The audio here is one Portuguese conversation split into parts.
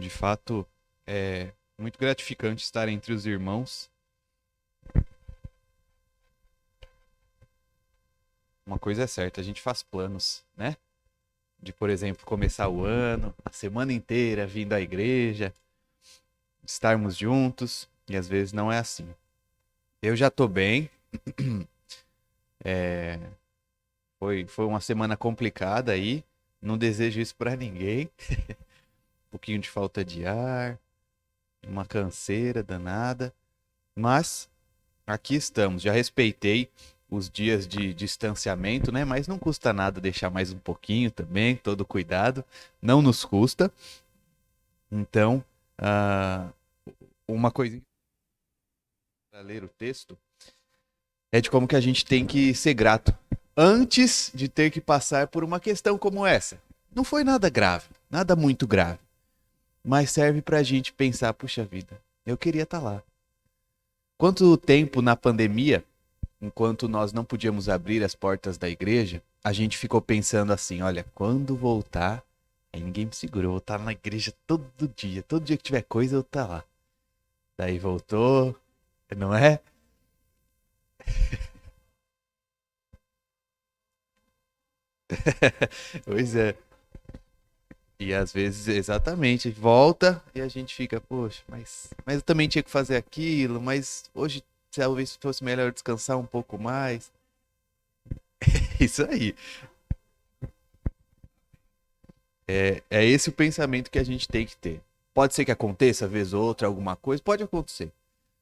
De fato, é muito gratificante estar entre os irmãos. Uma coisa é certa, a gente faz planos, né? De, por exemplo, começar o ano, a semana inteira vindo à igreja, estarmos juntos, e às vezes não é assim. Eu já tô bem, foi uma semana complicada aí, não desejo isso pra ninguém. Um pouquinho de falta de ar, uma canseira danada, mas aqui estamos. Já respeitei os dias de distanciamento, né? Mas não custa nada deixar mais um pouquinho também, todo cuidado, não nos custa. Então, ah, uma coisa para ler o texto é de como que a gente tem que ser grato antes de ter que passar por uma questão como essa. Não foi nada grave, nada muito grave, mas serve para a gente pensar, puxa vida, eu queria estar lá. Quanto tempo na pandemia, enquanto nós não podíamos abrir as portas da igreja, a gente ficou pensando assim, olha, quando voltar, aí ninguém me segurou, eu vou estar na igreja todo dia que tiver coisa eu estar lá. Daí voltou, não é? Pois é. E às vezes, exatamente, volta e a gente fica, poxa, mas eu também tinha que fazer aquilo, mas hoje talvez fosse melhor descansar um pouco mais. Isso aí. É esse o pensamento que a gente tem que ter. Pode ser que aconteça, vez ou outra, alguma coisa, pode acontecer.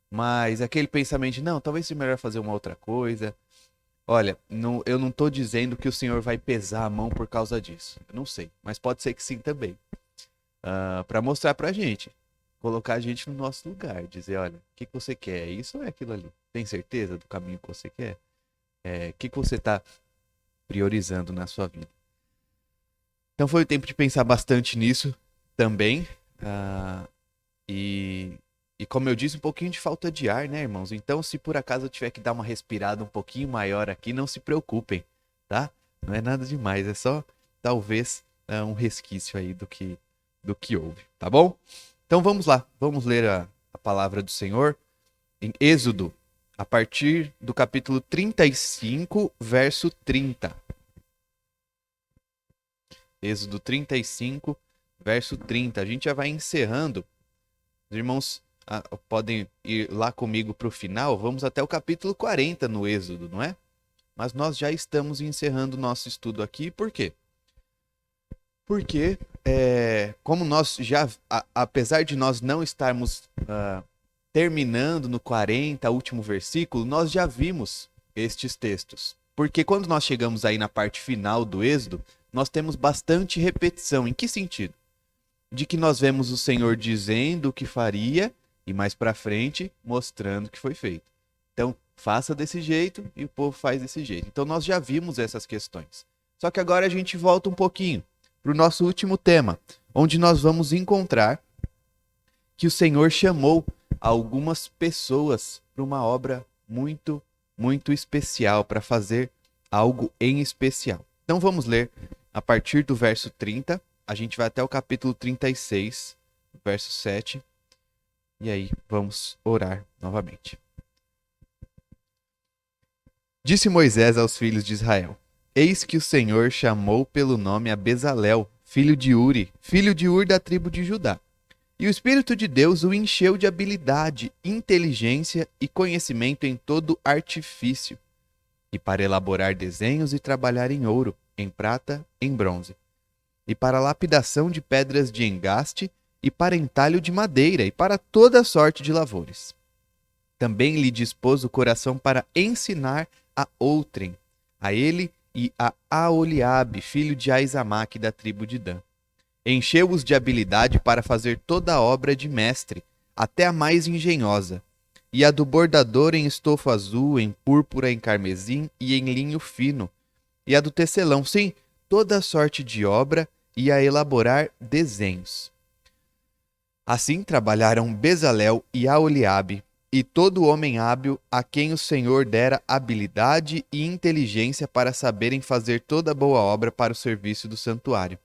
Mas aquele pensamento de, não, talvez seja melhor fazer uma outra coisa. Olha, eu não tô dizendo que o Senhor vai pesar a mão por causa disso. Eu não sei, mas pode ser que sim também. Para mostrar pra gente, colocar a gente no nosso lugar, dizer, olha, o que que você quer? É isso ou é aquilo ali? Tem certeza do caminho que você quer? O que que você tá priorizando na sua vida? Então foi o tempo de pensar bastante nisso também. Ah, e, e como eu disse, um pouquinho de falta de ar, né, irmãos? Então, se por acaso eu tiver que dar uma respirada um pouquinho maior aqui, não se preocupem, tá? Não é nada demais, é só talvez um resquício aí do que houve, tá bom? Então vamos lá, vamos ler a palavra do Senhor em Êxodo, a partir do capítulo 35, verso 30. Êxodo 35, verso 30. A gente já vai encerrando. Os irmãos podem ir lá comigo para o final. Vamos até o capítulo 40 no Êxodo, não é? Mas nós já estamos encerrando o nosso estudo aqui. Por quê? Porque, como nós já, apesar de nós não estarmos terminando no 40, último versículo, nós já vimos estes textos. Porque quando nós chegamos aí na parte final do Êxodo, nós temos bastante repetição. Em que sentido? De que nós vemos o Senhor dizendo o que faria e mais para frente mostrando que foi feito. Então, faça desse jeito e o povo faz desse jeito. Então, nós já vimos essas questões. Só que agora a gente volta um pouquinho para o nosso último tema, onde nós vamos encontrar que o Senhor chamou algumas pessoas para uma obra muito, muito especial, para fazer algo em especial. Então vamos ler a partir do verso 30, a gente vai até o capítulo 36, verso 7, e aí vamos orar novamente. Disse Moisés aos filhos de Israel: Eis que o Senhor chamou pelo nome a Bezalel, filho de Uri, filho de Ur da tribo de Judá. E o Espírito de Deus o encheu de habilidade, inteligência e conhecimento em todo artifício, e para elaborar desenhos e trabalhar em ouro, em prata, em bronze, e para lapidação de pedras de engaste, e para entalho de madeira, e para toda sorte de lavores. Também lhe dispôs o coração para ensinar a outrem, a ele e a Aoliabe, filho de Aizamaque da tribo de Dan. Encheu-os de habilidade para fazer toda a obra de mestre, até a mais engenhosa, e a do bordador em estofo azul, em púrpura, em carmesim e em linho fino, e a do tecelão, sim, toda a sorte de obra, e a elaborar desenhos. Assim trabalharam Bezalel e Aoliabe, e todo homem hábil a quem o Senhor dera habilidade e inteligência para saberem fazer toda boa obra para o serviço do santuário,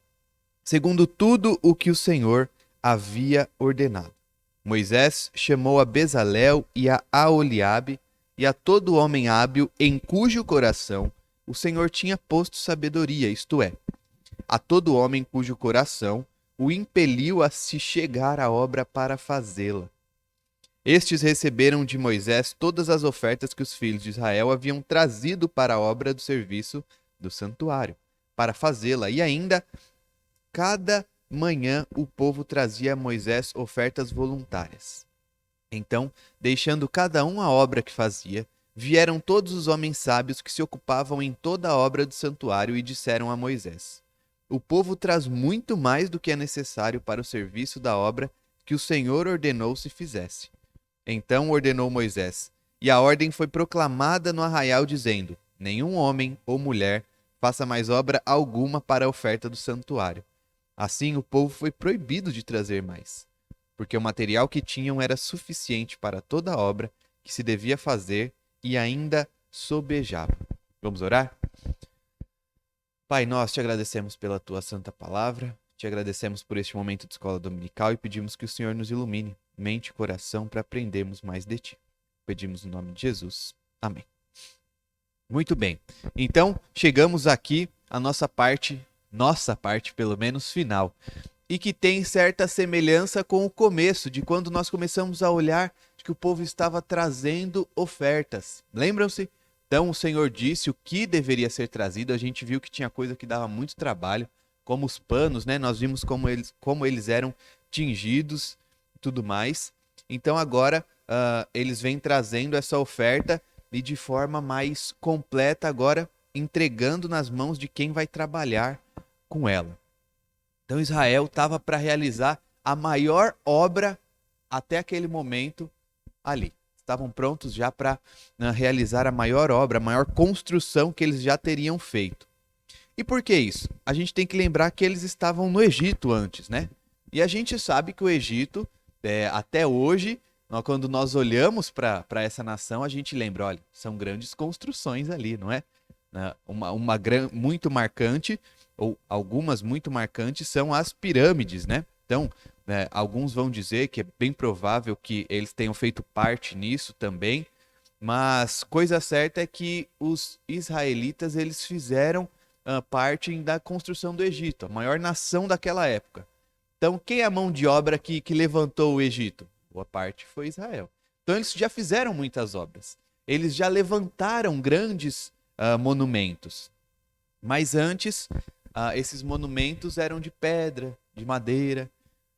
segundo tudo o que o Senhor havia ordenado. Moisés chamou a Bezalel e a Aholiabe e a todo homem hábil em cujo coração o Senhor tinha posto sabedoria, isto é, a todo homem cujo coração o impeliu a se chegar à obra para fazê-la. Estes receberam de Moisés todas as ofertas que os filhos de Israel haviam trazido para a obra do serviço do santuário, para fazê-la, e ainda cada manhã o povo trazia a Moisés ofertas voluntárias. Então, deixando cada um a obra que fazia, vieram todos os homens sábios que se ocupavam em toda a obra do santuário e disseram a Moisés: O povo traz muito mais do que é necessário para o serviço da obra que o Senhor ordenou se fizesse. Então ordenou Moisés, e a ordem foi proclamada no arraial, dizendo: Nenhum homem ou mulher faça mais obra alguma para a oferta do santuário. Assim o povo foi proibido de trazer mais, porque o material que tinham era suficiente para toda a obra que se devia fazer e ainda sobejava. Vamos orar? Pai, nós te agradecemos pela tua santa palavra, te agradecemos por este momento de escola dominical e pedimos que o Senhor nos ilumine mente e coração para aprendermos mais de ti. Pedimos no nome de Jesus. Amém. Muito bem. Então, chegamos aqui à nossa parte pelo menos final, e que tem certa semelhança com o começo, de quando nós começamos a olhar que o povo estava trazendo ofertas. Lembram-se? Então o Senhor disse o que deveria ser trazido. A gente viu que tinha coisa que dava muito trabalho, como os panos, né? Nós vimos como eles eram tingidos e tudo mais. Então agora eles vêm trazendo essa oferta e de forma mais completa agora, entregando nas mãos de quem vai trabalhar com ela. Então Israel estava para realizar a maior obra até aquele momento ali. Estavam prontos já para realizar a maior obra, a maior construção que eles já teriam feito. E por que isso? A gente tem que lembrar que eles estavam no Egito antes, né? E a gente sabe que o Egito, até hoje, quando nós olhamos para essa nação, a gente lembra, olha, são grandes construções ali, não é? Uma muito marcante, ou algumas muito marcantes, são as pirâmides, né? Então, alguns vão dizer que é bem provável que eles tenham feito parte nisso também, mas coisa certa é que os israelitas eles fizeram parte da construção do Egito, a maior nação daquela época. Então, quem é a mão de obra que levantou o Egito? Boa parte foi Israel. Então, eles já fizeram muitas obras. Eles já levantaram grandes monumentos. Mas antes, esses monumentos eram de pedra, de madeira,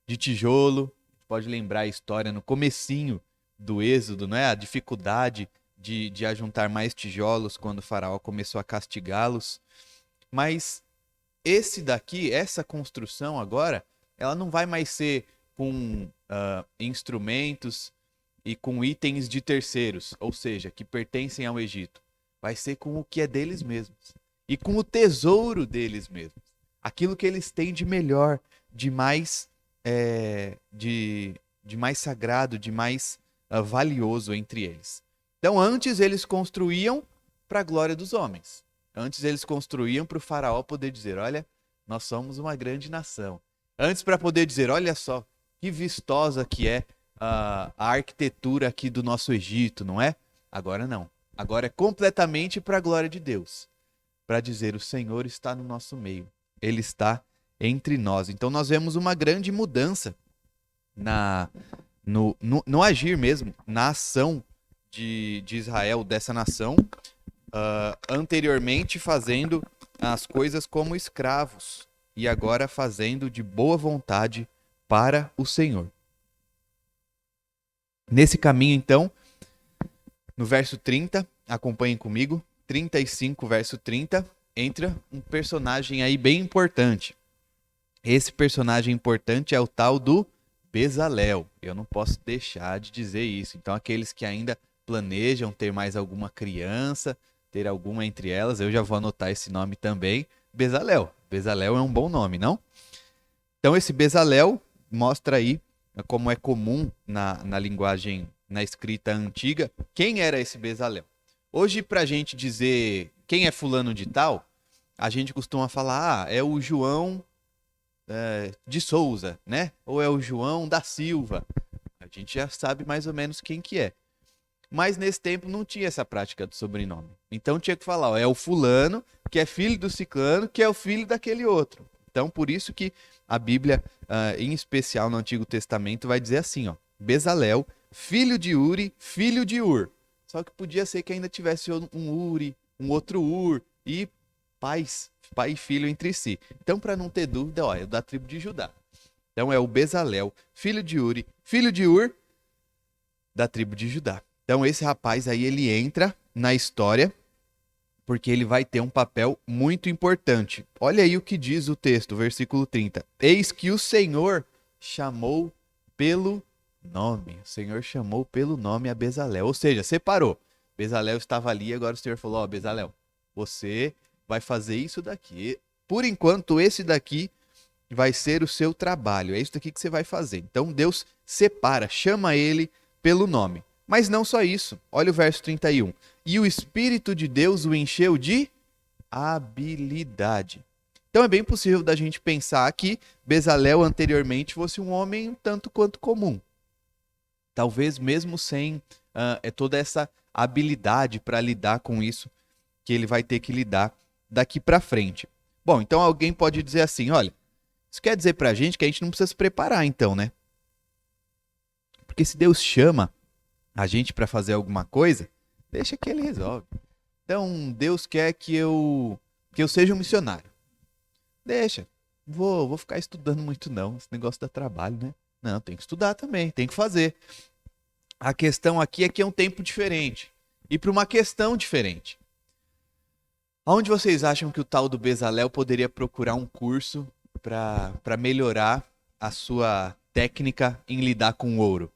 de tijolo. Pode lembrar a história no comecinho do Êxodo, não é? A dificuldade de ajuntar mais tijolos quando o faraó começou a castigá-los. Mas essa construção agora, ela não vai mais ser com instrumentos e com itens de terceiros, ou seja, que pertencem ao Egito. Vai ser com o que é deles mesmos e com o tesouro deles mesmos. Aquilo que eles têm de melhor, de mais de mais sagrado, de mais valioso entre eles. Então, antes eles construíam para a glória dos homens. Antes eles construíam para o faraó poder dizer, olha, nós somos uma grande nação. Antes para poder dizer, olha só, que vistosa que é a arquitetura aqui do nosso Egito, não é? Agora não. Agora é completamente para a glória de Deus. Para dizer, o Senhor está no nosso meio. Ele está entre nós. Então nós vemos uma grande mudança no agir mesmo, na ação de Israel, dessa nação, anteriormente fazendo as coisas como escravos e agora fazendo de boa vontade para o Senhor. Nesse caminho, então, no verso 30, acompanhem comigo, 35, verso 30, entra um personagem aí bem importante. Esse personagem importante é o tal do Bezalel. Eu não posso deixar de dizer isso. Então, aqueles que ainda planejam ter mais alguma criança, ter alguma entre elas, eu já vou anotar esse nome também, Bezalel. Bezalel é um bom nome, não? Então, esse Bezalel mostra aí como é comum na linguagem, na escrita antiga, quem era esse Bezalel. Hoje, para a gente dizer quem é fulano de tal, a gente costuma falar, é o João de Souza, né? Ou é o João da Silva. A gente já sabe mais ou menos quem que é. Mas nesse tempo não tinha essa prática do sobrenome. Então tinha que falar, ó, é o fulano, que é filho do ciclano, que é o filho daquele outro. Então por isso que a Bíblia, em especial no Antigo Testamento, vai dizer assim, ó, Bezalel, filho de Uri, filho de Ur. Só que podia ser que ainda tivesse um Uri, um outro Ur, e pai e filho entre si. Então, para não ter dúvida, ó, é da tribo de Judá. Então é o Bezalel, filho de Uri, filho de Ur, da tribo de Judá. Então esse rapaz aí, ele entra na história porque ele vai ter um papel muito importante. Olha aí o que diz o texto, versículo 30. Eis que o Senhor chamou pelo nome. O Senhor chamou pelo nome a Bezalel. Ou seja, separou. Bezalel estava ali e agora o Senhor falou, ó, Bezalel, você vai fazer isso daqui. Por enquanto, esse daqui vai ser o seu trabalho. É isso daqui que você vai fazer. Então Deus separa, chama ele pelo nome. Mas não só isso. Olha o verso 31. E o Espírito de Deus o encheu de habilidade. Então é bem possível da gente pensar que Bezalel anteriormente fosse um homem um tanto quanto comum. Talvez mesmo sem toda essa habilidade para lidar com isso que ele vai ter que lidar daqui para frente. Bom, então alguém pode dizer assim, olha, isso quer dizer pra gente que a gente não precisa se preparar então, né? Porque se Deus chama a gente para fazer alguma coisa, deixa que ele resolve. Então, Deus quer que eu seja um missionário. Deixa. Vou ficar estudando muito não, esse negócio dá trabalho, né? Não, tem que estudar também, tem que fazer. A questão aqui é que é um tempo diferente. E para uma questão diferente. Aonde vocês acham que o tal do Bezalel poderia procurar um curso para melhorar a sua técnica em lidar com ouro?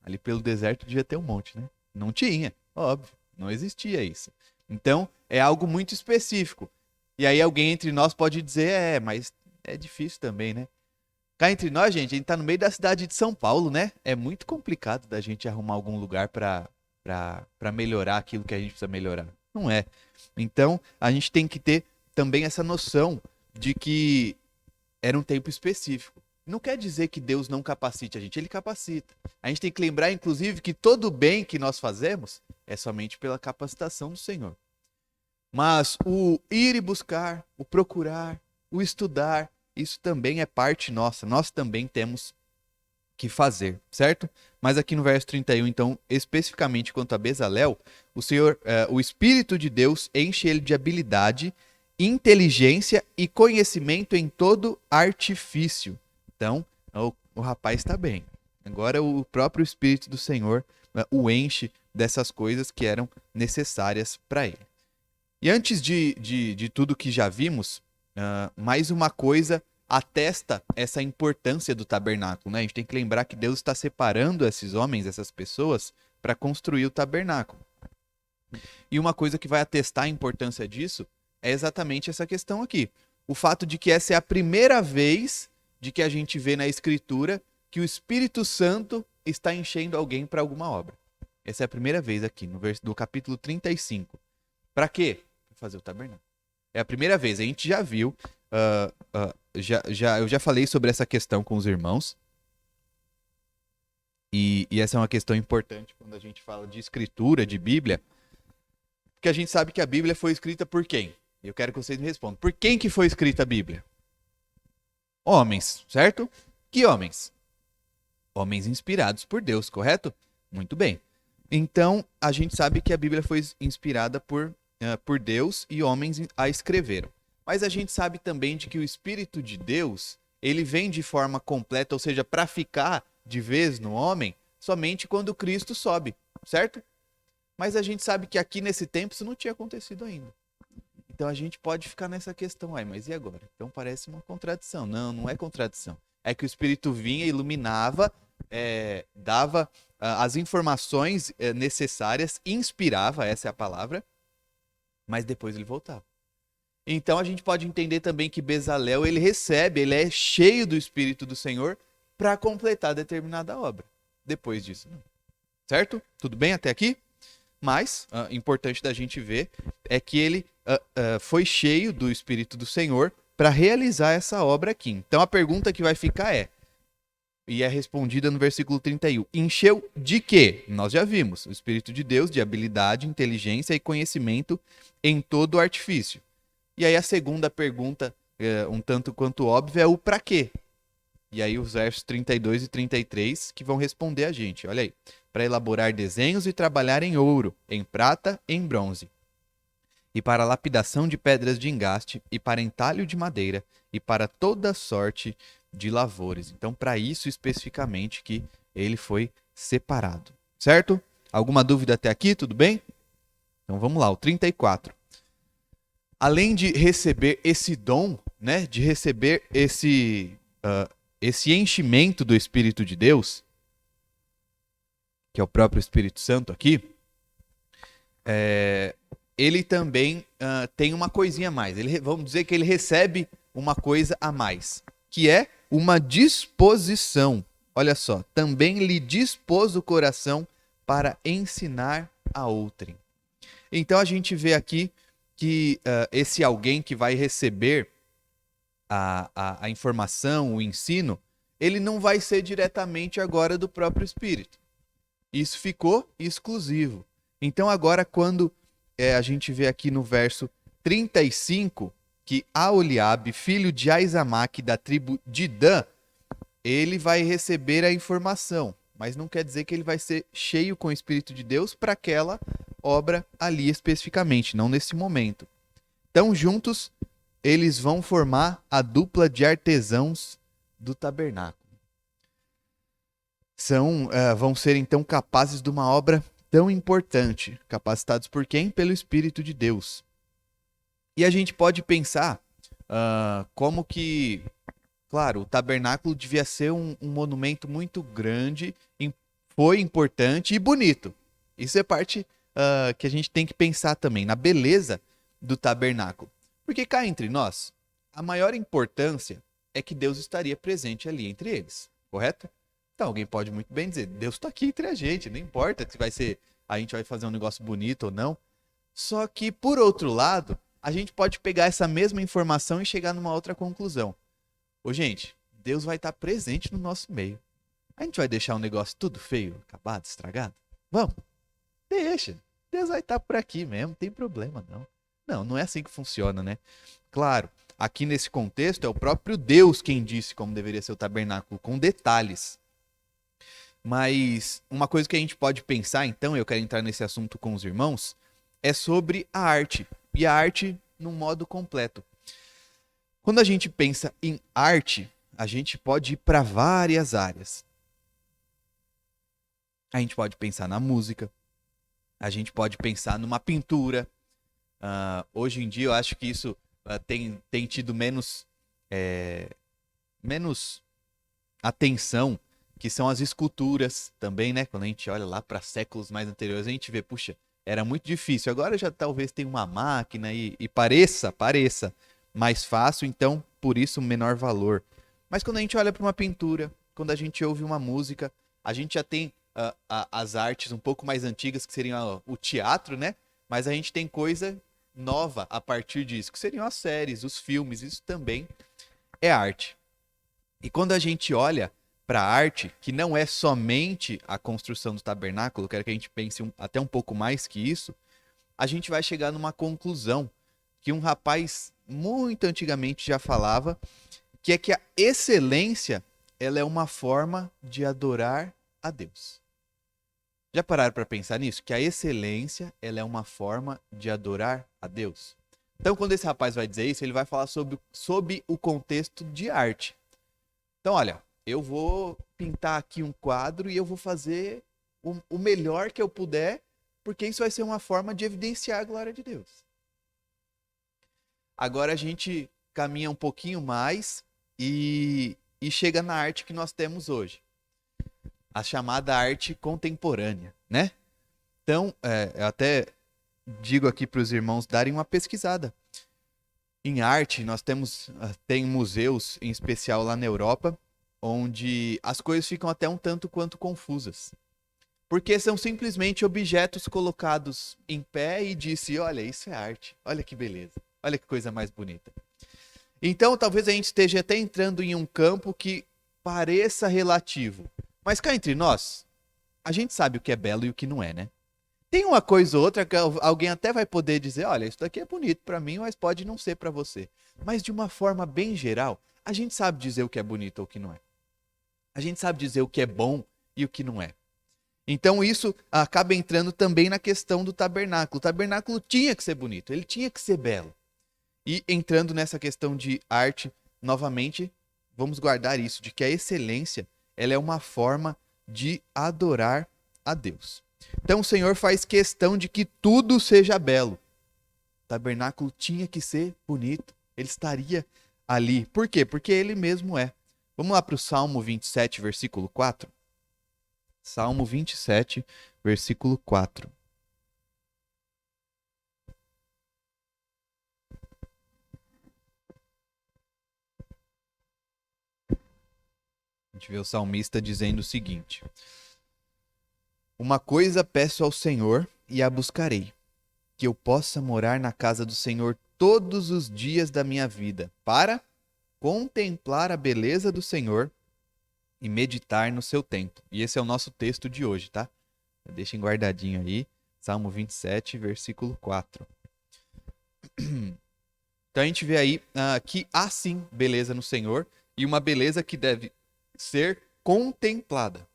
Ali pelo deserto devia ter um monte, né? Não tinha, óbvio, não existia isso. Então, é algo muito específico. E aí alguém entre nós pode dizer, mas é difícil também, né? Cá entre nós, gente, a gente tá no meio da cidade de São Paulo, né? É muito complicado da gente arrumar algum lugar para melhorar aquilo que a gente precisa melhorar. Não é. Então, a gente tem que ter também essa noção de que era um tempo específico. Não quer dizer que Deus não capacite a gente, ele capacita. A gente tem que lembrar, inclusive, que todo o bem que nós fazemos é somente pela capacitação do Senhor. Mas o ir e buscar, o procurar, o estudar, isso também é parte nossa. Nós também temos que fazer, certo? Mas aqui no verso 31, então, especificamente quanto a Bezalel, o Espírito de Deus enche ele de habilidade, inteligência e conhecimento em todo artifício. Então, o rapaz está bem. Agora o próprio Espírito do Senhor o enche dessas coisas que eram necessárias para ele. E antes de tudo que já vimos, mais uma coisa atesta essa importância do tabernáculo, né? A gente tem que lembrar que Deus está separando esses homens, essas pessoas, para construir o tabernáculo. E uma coisa que vai atestar a importância disso é exatamente essa questão aqui. O fato de que essa é a primeira vez de que a gente vê na Escritura que o Espírito Santo está enchendo alguém para alguma obra. Essa é a primeira vez aqui, no capítulo 35. Para quê? Para fazer o tabernáculo. É a primeira vez. A gente já viu, eu já falei sobre essa questão com os irmãos. E essa é uma questão importante quando a gente fala de escritura, de Bíblia. Porque a gente sabe que a Bíblia foi escrita por quem? Eu quero que vocês me respondam. Por quem que foi escrita a Bíblia? Homens, certo? Que homens? Homens inspirados por Deus, correto? Muito bem. Então, a gente sabe que a Bíblia foi inspirada por Deus e homens a escreveram. Mas a gente sabe também de que o Espírito de Deus, ele vem de forma completa, ou seja, para ficar de vez no homem, somente quando Cristo sobe, certo? Mas a gente sabe que aqui nesse tempo isso não tinha acontecido ainda. Então a gente pode ficar nessa questão, mas e agora? Então parece uma contradição. Não, não é contradição. É que o Espírito vinha, iluminava, dava as informações necessárias, inspirava, essa é a palavra, mas depois ele voltava. Então a gente pode entender também que Bezalel, ele é cheio do Espírito do Senhor para completar determinada obra. Depois disso, não. Certo? Tudo bem até aqui? Mas, importante da gente ver, é que ele foi cheio do Espírito do Senhor para realizar essa obra aqui. Então a pergunta que vai ficar e é respondida no versículo 31. Encheu de quê? Nós já vimos. O Espírito de Deus de habilidade, inteligência e conhecimento em todo o artifício. E aí a segunda pergunta, um tanto quanto óbvia, é o para quê? E aí os versos 32 e 33 que vão responder a gente. Olha aí. Para elaborar desenhos e trabalhar em ouro, em prata, em bronze. E para lapidação de pedras de engaste, e para entalho de madeira, e para toda sorte de lavores. Então, para isso especificamente que ele foi separado. Certo? Alguma dúvida até aqui? Tudo bem? Então vamos lá, o 34. Além de receber esse dom, né, de receber esse enchimento do Espírito de Deus, que é o próprio Espírito Santo aqui, ele também tem uma coisinha a mais. Vamos dizer que ele recebe uma coisa a mais, que é uma disposição. Olha só, também lhe dispôs o coração para ensinar a outrem. Então a gente vê aqui que esse alguém que vai receber a informação, o ensino, ele não vai ser diretamente agora do próprio Espírito. Isso ficou exclusivo. Então agora quando a gente vê aqui no verso 35 que Aholiabe, filho de Aizamaque da tribo de Dan, ele vai receber a informação, mas não quer dizer que ele vai ser cheio com o Espírito de Deus para aquela obra ali especificamente, não nesse momento. Então juntos eles vão formar a dupla de artesãos do tabernáculo. Vão ser então capazes de uma obra tão importante, capacitados por quem? Pelo Espírito de Deus. E a gente pode pensar como que, claro, o tabernáculo devia ser um monumento muito grande, foi importante e bonito. Isso é parte que a gente tem que pensar também, na beleza do tabernáculo. Porque cá entre nós, a maior importância é que Deus estaria presente ali entre eles, correto? Então alguém pode muito bem dizer, Deus está aqui entre a gente, não importa se a gente vai fazer um negócio bonito ou não. Só que, por outro lado, a gente pode pegar essa mesma informação e chegar numa outra conclusão. Gente, Deus vai estar presente no nosso meio. A gente vai deixar um negócio tudo feio, acabado, estragado? Vamos, deixa. Deus vai estar por aqui mesmo, não tem problema não. Não é assim que funciona, né? Claro, aqui nesse contexto é o próprio Deus quem disse como deveria ser o tabernáculo, com detalhes. Mas uma coisa que a gente pode pensar, então, eu quero entrar nesse assunto com os irmãos, é sobre a arte. E a arte num modo completo. Quando a gente pensa em arte, a gente pode ir para várias áreas. A gente pode pensar na música, a gente pode pensar numa pintura. Hoje em dia eu acho que isso tem tido menos atenção, que são as esculturas também, né? Quando a gente olha lá para séculos mais anteriores, a gente vê, puxa, era muito difícil. Agora já talvez tem uma máquina e pareça mais fácil, então por isso menor valor. Mas quando a gente olha para uma pintura, quando a gente ouve uma música, a gente já tem as artes um pouco mais antigas, que seriam o teatro, né? Mas a gente tem coisa nova a partir disso, que seriam as séries, os filmes, isso também é arte. E quando a gente olha para a arte, que não é somente a construção do tabernáculo, quero que a gente pense até um pouco mais que isso, a gente vai chegar numa conclusão que um rapaz muito antigamente já falava, que é que a excelência ela é uma forma de adorar a Deus. Já pararam para pensar nisso? Que a excelência ela é uma forma de adorar a Deus? Então, quando esse rapaz vai dizer isso, ele vai falar sobre o contexto de arte. Então, olha, eu vou pintar aqui um quadro e eu vou fazer o melhor que eu puder, porque isso vai ser uma forma de evidenciar a glória de Deus. Agora a gente caminha um pouquinho mais e chega na arte que nós temos hoje. A chamada arte contemporânea, né? Então, eu até digo aqui para os irmãos darem uma pesquisada. Em arte, nós tem museus, em especial lá na Europa, onde as coisas ficam até um tanto quanto confusas. Porque são simplesmente objetos colocados em pé e disse, olha, isso é arte, olha que beleza, olha que coisa mais bonita. Então, talvez a gente esteja até entrando em um campo que pareça relativo. Mas cá entre nós, a gente sabe o que é belo e o que não é, né? Tem uma coisa ou outra que alguém até vai poder dizer, olha, isso daqui é bonito para mim, mas pode não ser para você. Mas de uma forma bem geral, a gente sabe dizer o que é bonito ou o que não é. A gente sabe dizer o que é bom e o que não é. Então isso acaba entrando também na questão do tabernáculo. O tabernáculo tinha que ser bonito, ele tinha que ser belo. E entrando nessa questão de arte, novamente, vamos guardar isso, de que a excelência, ela é uma forma de adorar a Deus. Então o Senhor faz questão de que tudo seja belo. O tabernáculo tinha que ser bonito, ele estaria ali. Por quê? Porque ele mesmo é. Vamos lá para o Salmo 27, versículo 4. Salmo 27, versículo 4. A gente vê o salmista dizendo o seguinte: uma coisa peço ao Senhor e a buscarei, que eu possa morar na casa do Senhor todos os dias da minha vida, para contemplar a beleza do Senhor e meditar no seu templo. E esse é o nosso texto de hoje, tá? Deixem guardadinho aí, Salmo 27, versículo 4. Então a gente vê aí que há sim beleza no Senhor e uma beleza que deve ser contemplada.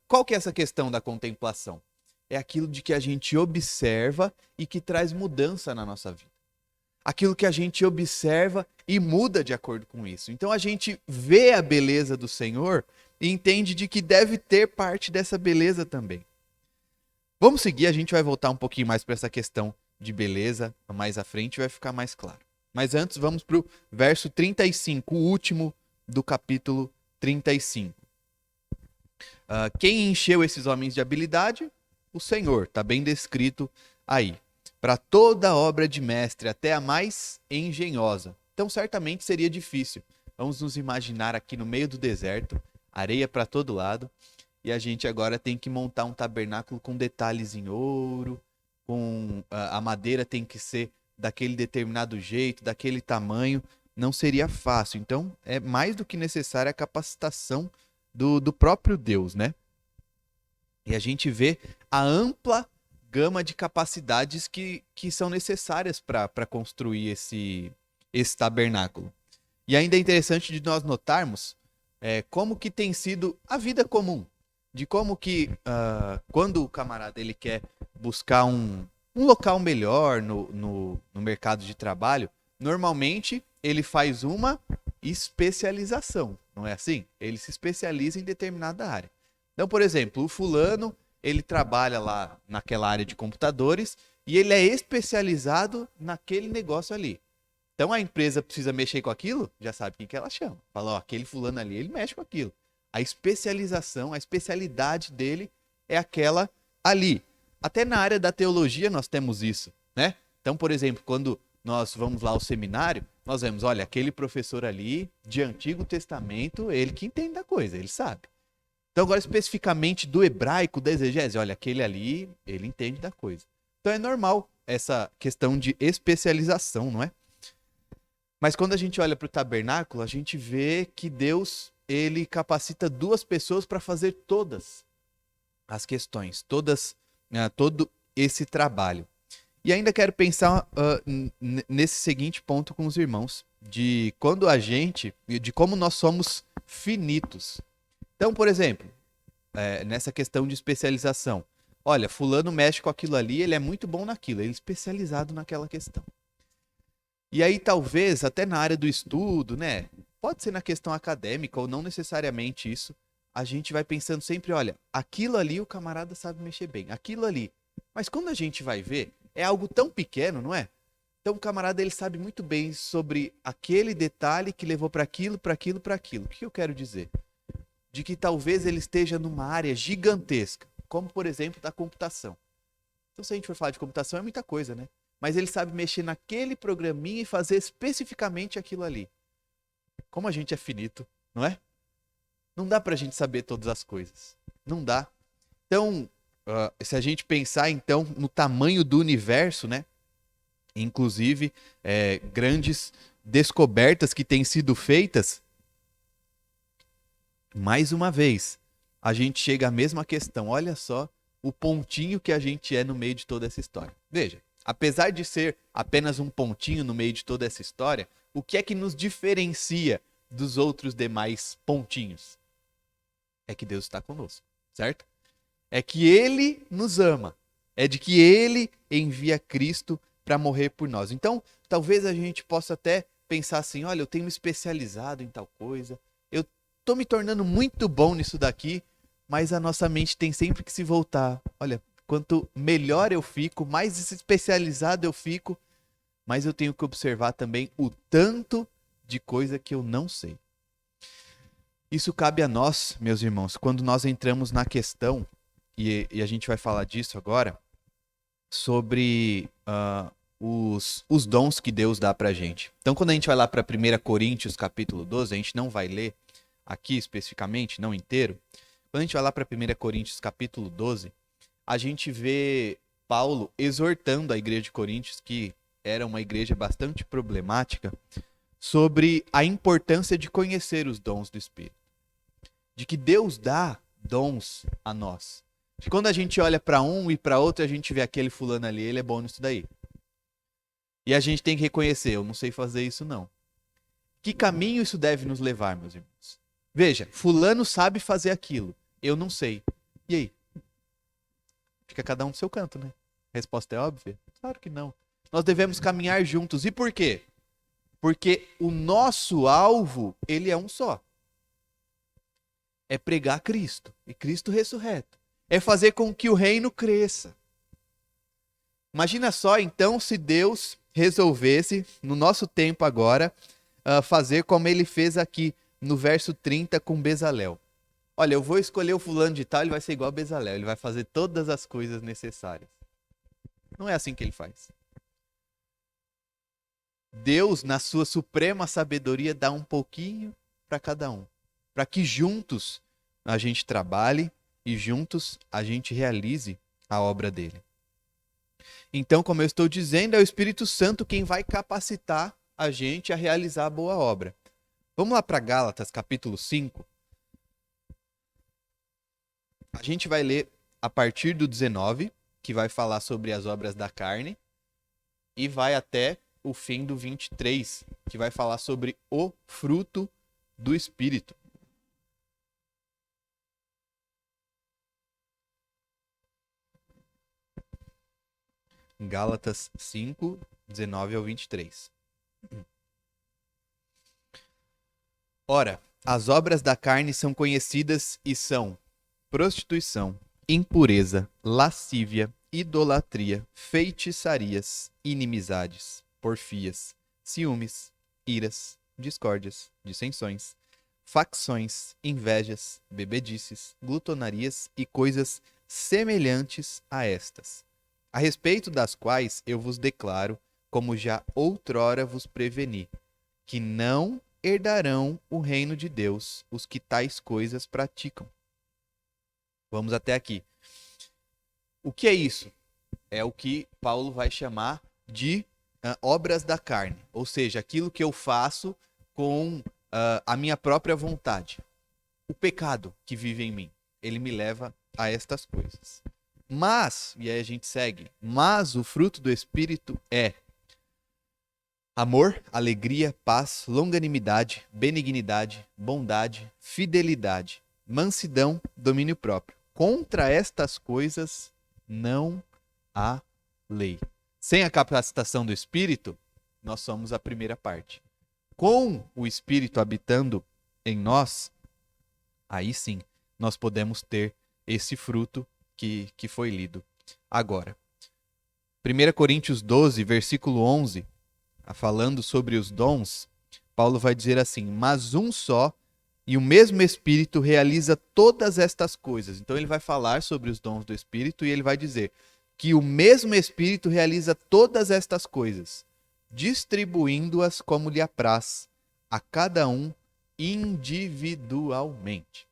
Qual que é essa questão da contemplação? É aquilo de que a gente observa e que traz mudança na nossa vida. Aquilo que a gente observa e muda de acordo com isso. Então a gente vê a beleza do Senhor e entende de que deve ter parte dessa beleza também. Vamos seguir, a gente vai voltar um pouquinho mais para essa questão de beleza, mais à frente vai ficar mais claro. Mas antes vamos para o verso 35, o último do capítulo 35. Quem encheu esses homens de habilidade? O Senhor, está bem descrito aí. Para toda obra de mestre, até a mais engenhosa. Então, certamente seria difícil. Vamos nos imaginar aqui no meio do deserto, areia para todo lado, e a gente agora tem que montar um tabernáculo com detalhes em ouro, com a madeira tem que ser daquele determinado jeito, daquele tamanho. Não seria fácil. Então, é mais do que necessária a capacitação do próprio Deus, né? E a gente vê a ampla gama de capacidades que são necessárias para construir esse tabernáculo. E ainda é interessante de nós notarmos como que tem sido a vida comum, de como que quando o camarada ele quer buscar um local melhor no mercado de trabalho, normalmente ele faz uma especialização, não é assim? Ele se especializa em determinada área. Então, por exemplo, o fulano, ele trabalha lá naquela área de computadores e ele é especializado naquele negócio ali. Então, a empresa precisa mexer com aquilo, já sabe quem que ela chama. Fala, ó, aquele fulano ali, ele mexe com aquilo. A especialização, a especialidade dele é aquela ali. Até na área da teologia nós temos isso, né? Então, por exemplo, quando nós vamos lá ao seminário, nós vemos, olha, aquele professor ali de Antigo Testamento, ele que entende da coisa, ele sabe. Então, agora, especificamente do hebraico, da exegese, olha, aquele ali, ele entende da coisa. Então, é normal essa questão de especialização, não é? Mas quando a gente olha para o tabernáculo, a gente vê que Deus, ele capacita duas pessoas para fazer todas as questões, todo esse trabalho. E ainda quero pensar nesse seguinte ponto com os irmãos, de como nós somos finitos. Então, por exemplo, nessa questão de especialização, olha, fulano mexe com aquilo ali, ele é muito bom naquilo, ele é especializado naquela questão. E aí talvez até na área do estudo, né? Pode ser na questão acadêmica ou não necessariamente isso, a gente vai pensando sempre, olha, aquilo ali o camarada sabe mexer bem, aquilo ali. Mas quando a gente vai ver, é algo tão pequeno, não é? Então o camarada ele sabe muito bem sobre aquele detalhe que levou para aquilo, para aquilo, para aquilo. O que eu quero dizer? De que talvez ele esteja numa área gigantesca, como por exemplo da computação. Então se a gente for falar de computação é muita coisa, né? Mas ele sabe mexer naquele programinha e fazer especificamente aquilo ali. Como a gente é finito, não é? Não dá pra gente saber todas as coisas. Não dá. Então, se a gente pensar então no tamanho do universo, né? Inclusive, grandes descobertas que têm sido feitas. Mais uma vez, a gente chega à mesma questão. Olha só o pontinho que a gente é no meio de toda essa história. Veja, apesar de ser apenas um pontinho no meio de toda essa história, o que é que nos diferencia dos outros demais pontinhos? É que Deus está conosco, certo? É que Ele nos ama. É de que Ele envia Cristo para morrer por nós. Então, talvez a gente possa até pensar assim, olha, eu tenho me especializado em tal coisa, eu estou me tornando muito bom nisso daqui, mas a nossa mente tem sempre que se voltar. Olha, quanto melhor eu fico, mais especializado eu fico, mas eu tenho que observar também o tanto de coisa que eu não sei. Isso cabe a nós, meus irmãos, quando nós entramos na questão, e a gente vai falar disso agora, sobre os dons que Deus dá pra gente. Então, quando a gente vai lá para 1 Coríntios, capítulo 12, a gente não vai ler aqui especificamente, não inteiro. Quando a gente vai lá para 1 Coríntios, capítulo 12, a gente vê Paulo exortando a igreja de Coríntios, que era uma igreja bastante problemática, sobre a importância de conhecer os dons do Espírito. De que Deus dá dons a nós. De quando a gente olha para um e para outro, a gente vê aquele fulano ali, ele é bom nisso daí. E a gente tem que reconhecer, eu não sei fazer isso não. Que caminho isso deve nos levar, meus irmãos? Veja, fulano sabe fazer aquilo, eu não sei. E aí? Fica cada um do seu canto, né? A resposta é óbvia? Claro que não. Nós devemos caminhar juntos. E por quê? Porque o nosso alvo, ele é um só. É pregar Cristo. E Cristo ressurreto. É fazer com que o reino cresça. Imagina só, então, se Deus resolvesse, no nosso tempo agora, fazer como ele fez aqui no verso 30 com Bezalel. Olha, eu vou escolher o fulano de tal, ele vai ser igual a Bezalel, ele vai fazer todas as coisas necessárias. Não é assim que ele faz. Deus, na sua suprema sabedoria, dá um pouquinho para cada um. Para que juntos a gente trabalhe e juntos a gente realize a obra dele. Então, como eu estou dizendo, é o Espírito Santo quem vai capacitar a gente a realizar a boa obra. Vamos lá para Gálatas, capítulo 5. A gente vai ler a partir do 19, que vai falar sobre as obras da carne, e vai até o fim do 23, que vai falar sobre o fruto do Espírito. Gálatas 5, 19 ao 23. Ora, as obras da carne são conhecidas e são prostituição, impureza, lascívia, idolatria, feitiçarias, inimizades, porfias, ciúmes, iras, discórdias, dissensões, facções, invejas, bebedices, glutonarias e coisas semelhantes a estas, a respeito das quais eu vos declaro, como já outrora vos preveni, que não herdarão o reino de Deus os que tais coisas praticam. Vamos até aqui. O que é isso? É o que Paulo vai chamar de obras da carne, ou seja, aquilo que eu faço com a minha própria vontade. O pecado que vive em mim, ele me leva a estas coisas. Mas, e aí a gente segue, mas o fruto do Espírito é amor, alegria, paz, longanimidade, benignidade, bondade, fidelidade, mansidão, domínio próprio. Contra estas coisas não há lei. Sem a capacitação do Espírito, nós somos a primeira parte. Com o Espírito habitando em nós, aí sim, nós podemos ter esse fruto que foi lido agora. 1 Coríntios 12, versículo 11, falando sobre os dons, Paulo vai dizer assim, mas um só e o mesmo Espírito realiza todas estas coisas. Então ele vai falar sobre os dons do Espírito e ele vai dizer que o mesmo Espírito realiza todas estas coisas, distribuindo-as como lhe apraz, a cada um individualmente.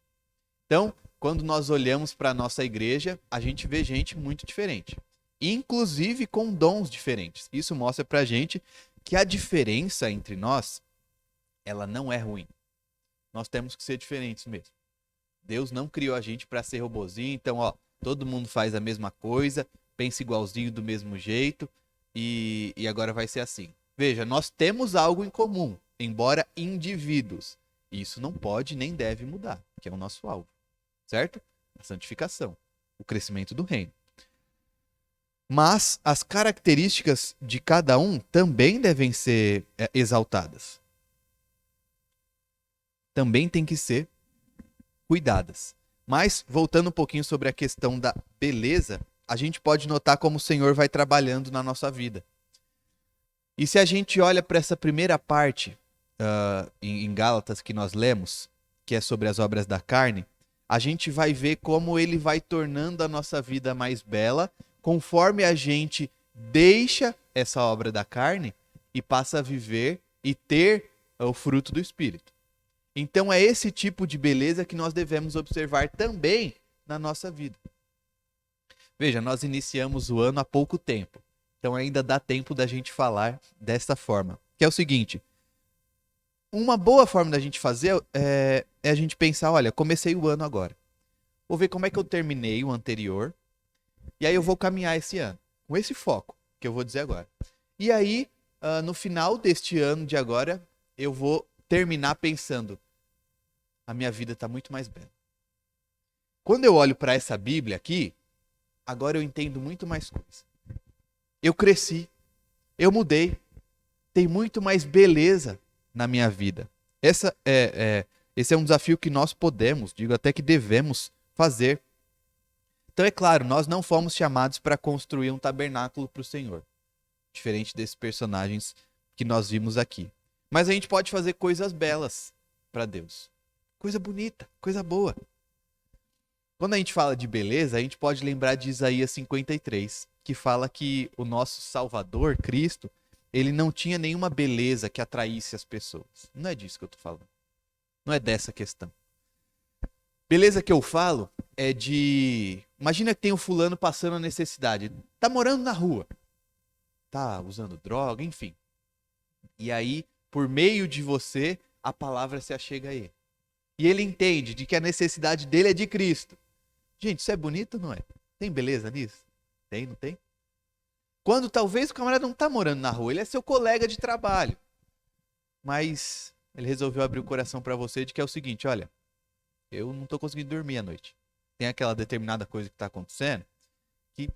Então, quando nós olhamos para a nossa igreja, a gente vê gente muito diferente. inclusive com dons diferentes. Isso mostra pra gente que a diferença entre nós, ela não é ruim. Nós temos que ser diferentes mesmo. Deus não criou a gente para ser robozinho, então, ó, todo mundo faz a mesma coisa, pensa igualzinho do mesmo jeito e agora vai ser assim. Veja, nós temos algo em comum, embora indivíduos. Isso não pode nem deve mudar, que é o nosso alvo, certo? A santificação, o crescimento do reino. Mas as características de cada um também devem ser exaltadas. Também tem que ser cuidadas. Mas, voltando um pouquinho sobre a questão da beleza, a gente pode notar como o Senhor vai trabalhando na nossa vida. E se a gente olha para essa primeira parte em Gálatas que nós lemos, que é sobre as obras da carne, a gente vai ver como ele vai tornando a nossa vida mais bela, conforme a gente deixa essa obra da carne e passa a viver e ter o fruto do Espírito. Então é esse tipo de beleza que nós devemos observar também na nossa vida. Veja, nós iniciamos o ano há pouco tempo, então ainda dá tempo da gente falar dessa forma. Que é o seguinte, uma boa forma da gente fazer é a gente pensar, olha, comecei o ano agora. Vou ver como é que eu terminei o anterior, e aí eu vou caminhar esse ano, com esse foco que eu vou dizer agora. E aí, no final deste ano de agora, eu vou terminar pensando, a minha vida está muito mais bela. Quando eu olho para essa Bíblia aqui, agora eu entendo muito mais coisa. Eu cresci, eu mudei, tem muito mais beleza na minha vida. Esse é um desafio que nós podemos, digo até que devemos fazer. Então é claro, nós não fomos chamados para construir um tabernáculo para o Senhor, diferente desses personagens que nós vimos aqui. Mas a gente pode fazer coisas belas para Deus. Coisa bonita, coisa boa. Quando a gente fala de beleza, a gente pode lembrar de Isaías 53, que fala que o nosso Salvador, Cristo, ele não tinha nenhuma beleza que atraísse as pessoas. Não é disso que eu estou falando. Não é dessa questão. Beleza que eu falo é de... Imagina que tem um fulano passando a necessidade. Tá morando na rua. Tá usando droga, enfim. E aí, por meio de você, a palavra se achega a ele. E ele entende de que a necessidade dele é de Cristo. Gente, isso é bonito ou não é? Tem beleza nisso? Tem, não tem? Quando talvez o camarada não está morando na rua, ele é seu colega de trabalho. Mas ele resolveu abrir o coração para você de que é o seguinte, olha, eu não estou conseguindo dormir à noite. Tem aquela determinada coisa que está acontecendo que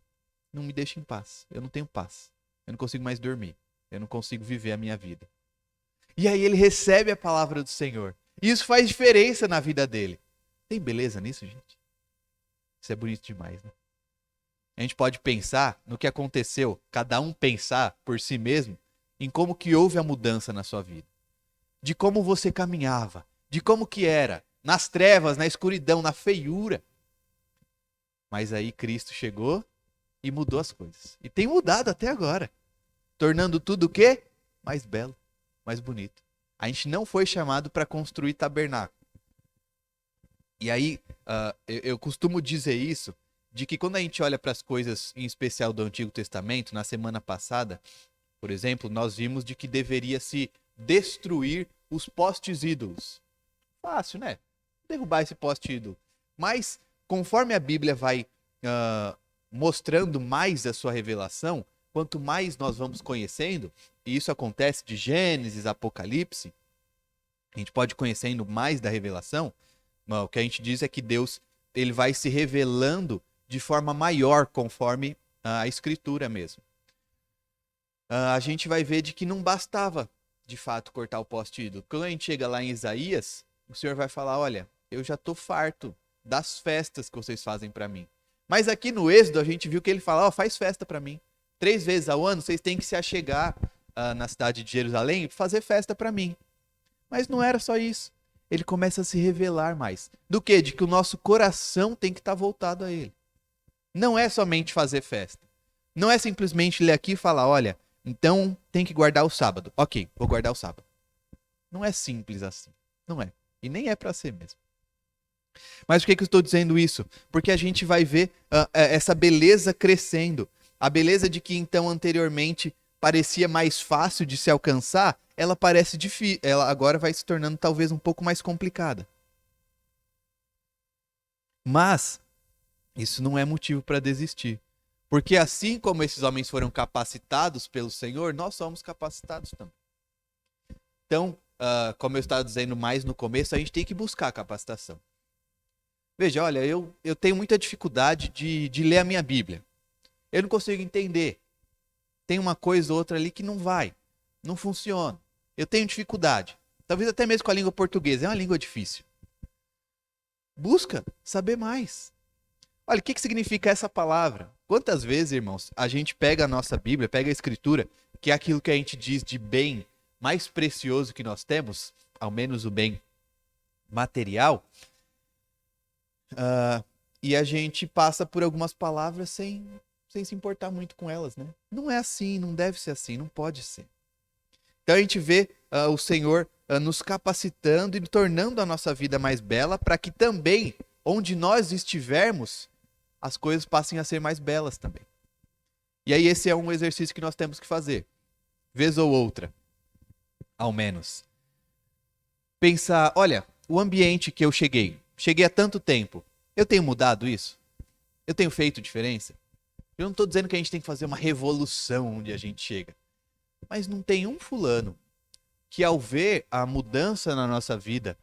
não me deixa em paz. Eu não tenho paz. Eu não consigo mais dormir. Eu não consigo viver a minha vida. E aí ele recebe a palavra do Senhor. E isso faz diferença na vida dele. Tem beleza nisso, gente? Isso é bonito demais, né? A gente pode pensar no que aconteceu, cada um pensar por si mesmo, em como que houve a mudança na sua vida. De como você caminhava, de como que era, nas trevas, na escuridão, na feiura. Mas aí Cristo chegou e mudou as coisas. E tem mudado até agora. Tornando tudo o quê? Mais belo, mais bonito. A gente não foi chamado para construir tabernáculo. E aí, eu costumo dizer isso, de que quando a gente olha para as coisas, em especial do Antigo Testamento, na semana passada, por exemplo, nós vimos de que deveria se destruir os postes ídolos. Fácil, né? Derrubar esse poste ídolo. Mas, conforme a Bíblia vai mostrando mais a sua revelação, quanto mais nós vamos conhecendo, e isso acontece de Gênesis, Apocalipse, a gente pode ir conhecendo mais da revelação, o que a gente diz é que Deus ele vai se revelando de forma maior conforme a Escritura mesmo. A gente vai ver de que não bastava, de fato, cortar o poste ídolo. Quando a gente chega lá em Isaías, o Senhor vai falar, olha, eu já estou farto das festas que vocês fazem para mim. Mas aqui no Êxodo a gente viu que ele fala, faz festa para mim. 3 vezes ao ano vocês têm que se achegar na cidade de Jerusalém e fazer festa para mim. Mas não era só isso. Ele começa a se revelar mais. Do que? De que o nosso coração tem que estar voltado a ele. Não é somente fazer festa. Não é simplesmente ler aqui e falar, olha, então tem que guardar o sábado. Ok, vou guardar o sábado. Não é simples assim. Não é. E nem é para ser mesmo. Mas por que eu estou dizendo isso? Porque a gente vai ver essa beleza crescendo. A beleza de que então anteriormente parecia mais fácil de se alcançar, ela parece difícil, ela agora vai se tornando talvez um pouco mais complicada. Mas isso não é motivo para desistir. Porque assim como esses homens foram capacitados pelo Senhor, nós somos capacitados também. Então, como eu estava dizendo mais no começo, a gente tem que buscar a capacitação. Veja, olha, eu tenho muita dificuldade de ler a minha Bíblia. Eu não consigo entender. Tem uma coisa ou outra ali que não vai, não funciona. Eu tenho dificuldade. Talvez até mesmo com a língua portuguesa, é uma língua difícil. Busca saber mais. Olha, o que significa essa palavra? Quantas vezes, irmãos, a gente pega a nossa Bíblia, pega a Escritura, que é aquilo que a gente diz de bem mais precioso que nós temos, ao menos o bem material, e a gente passa por algumas palavras sem se importar muito com elas, né? Não é assim, não deve ser assim, não pode ser. Então a gente vê o Senhor nos capacitando e tornando a nossa vida mais bela para que também, onde nós estivermos, as coisas passem a ser mais belas também. E aí esse é um exercício que nós temos que fazer, vez ou outra, ao menos. Pensar, olha, o ambiente que eu cheguei há tanto tempo, eu tenho mudado isso? Eu tenho feito diferença? Eu não estou dizendo que a gente tem que fazer uma revolução onde a gente chega, mas não tem um fulano que ao ver a mudança na nossa vida,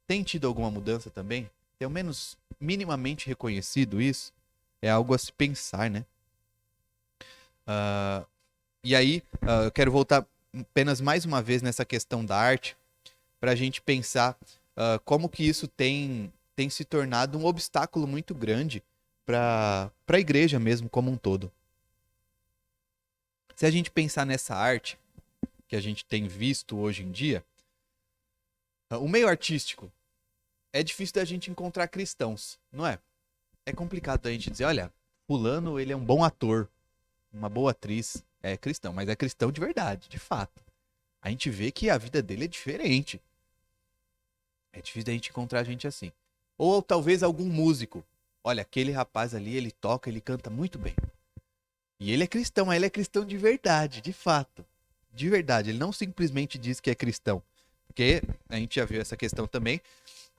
tem tido alguma mudança também? Tem ao menos minimamente reconhecido isso? É algo a se pensar, né? E aí, eu quero voltar apenas mais uma vez nessa questão da arte, para a gente pensar como que isso tem se tornado um obstáculo muito grande para a igreja mesmo como um todo. Se a gente pensar nessa arte que a gente tem visto hoje em dia, o meio artístico, é difícil da gente encontrar cristãos, não é? É complicado a gente dizer, olha, fulano, ele é um bom ator, uma boa atriz, é cristão, mas é cristão de verdade, de fato. A gente vê que a vida dele é diferente. É difícil da gente encontrar gente assim. Ou talvez algum músico. Olha, aquele rapaz ali, ele toca, ele canta muito bem. E ele é cristão, mas ele é cristão de verdade, de fato. De verdade, ele não simplesmente diz que é cristão. Porque a gente já viu essa questão também.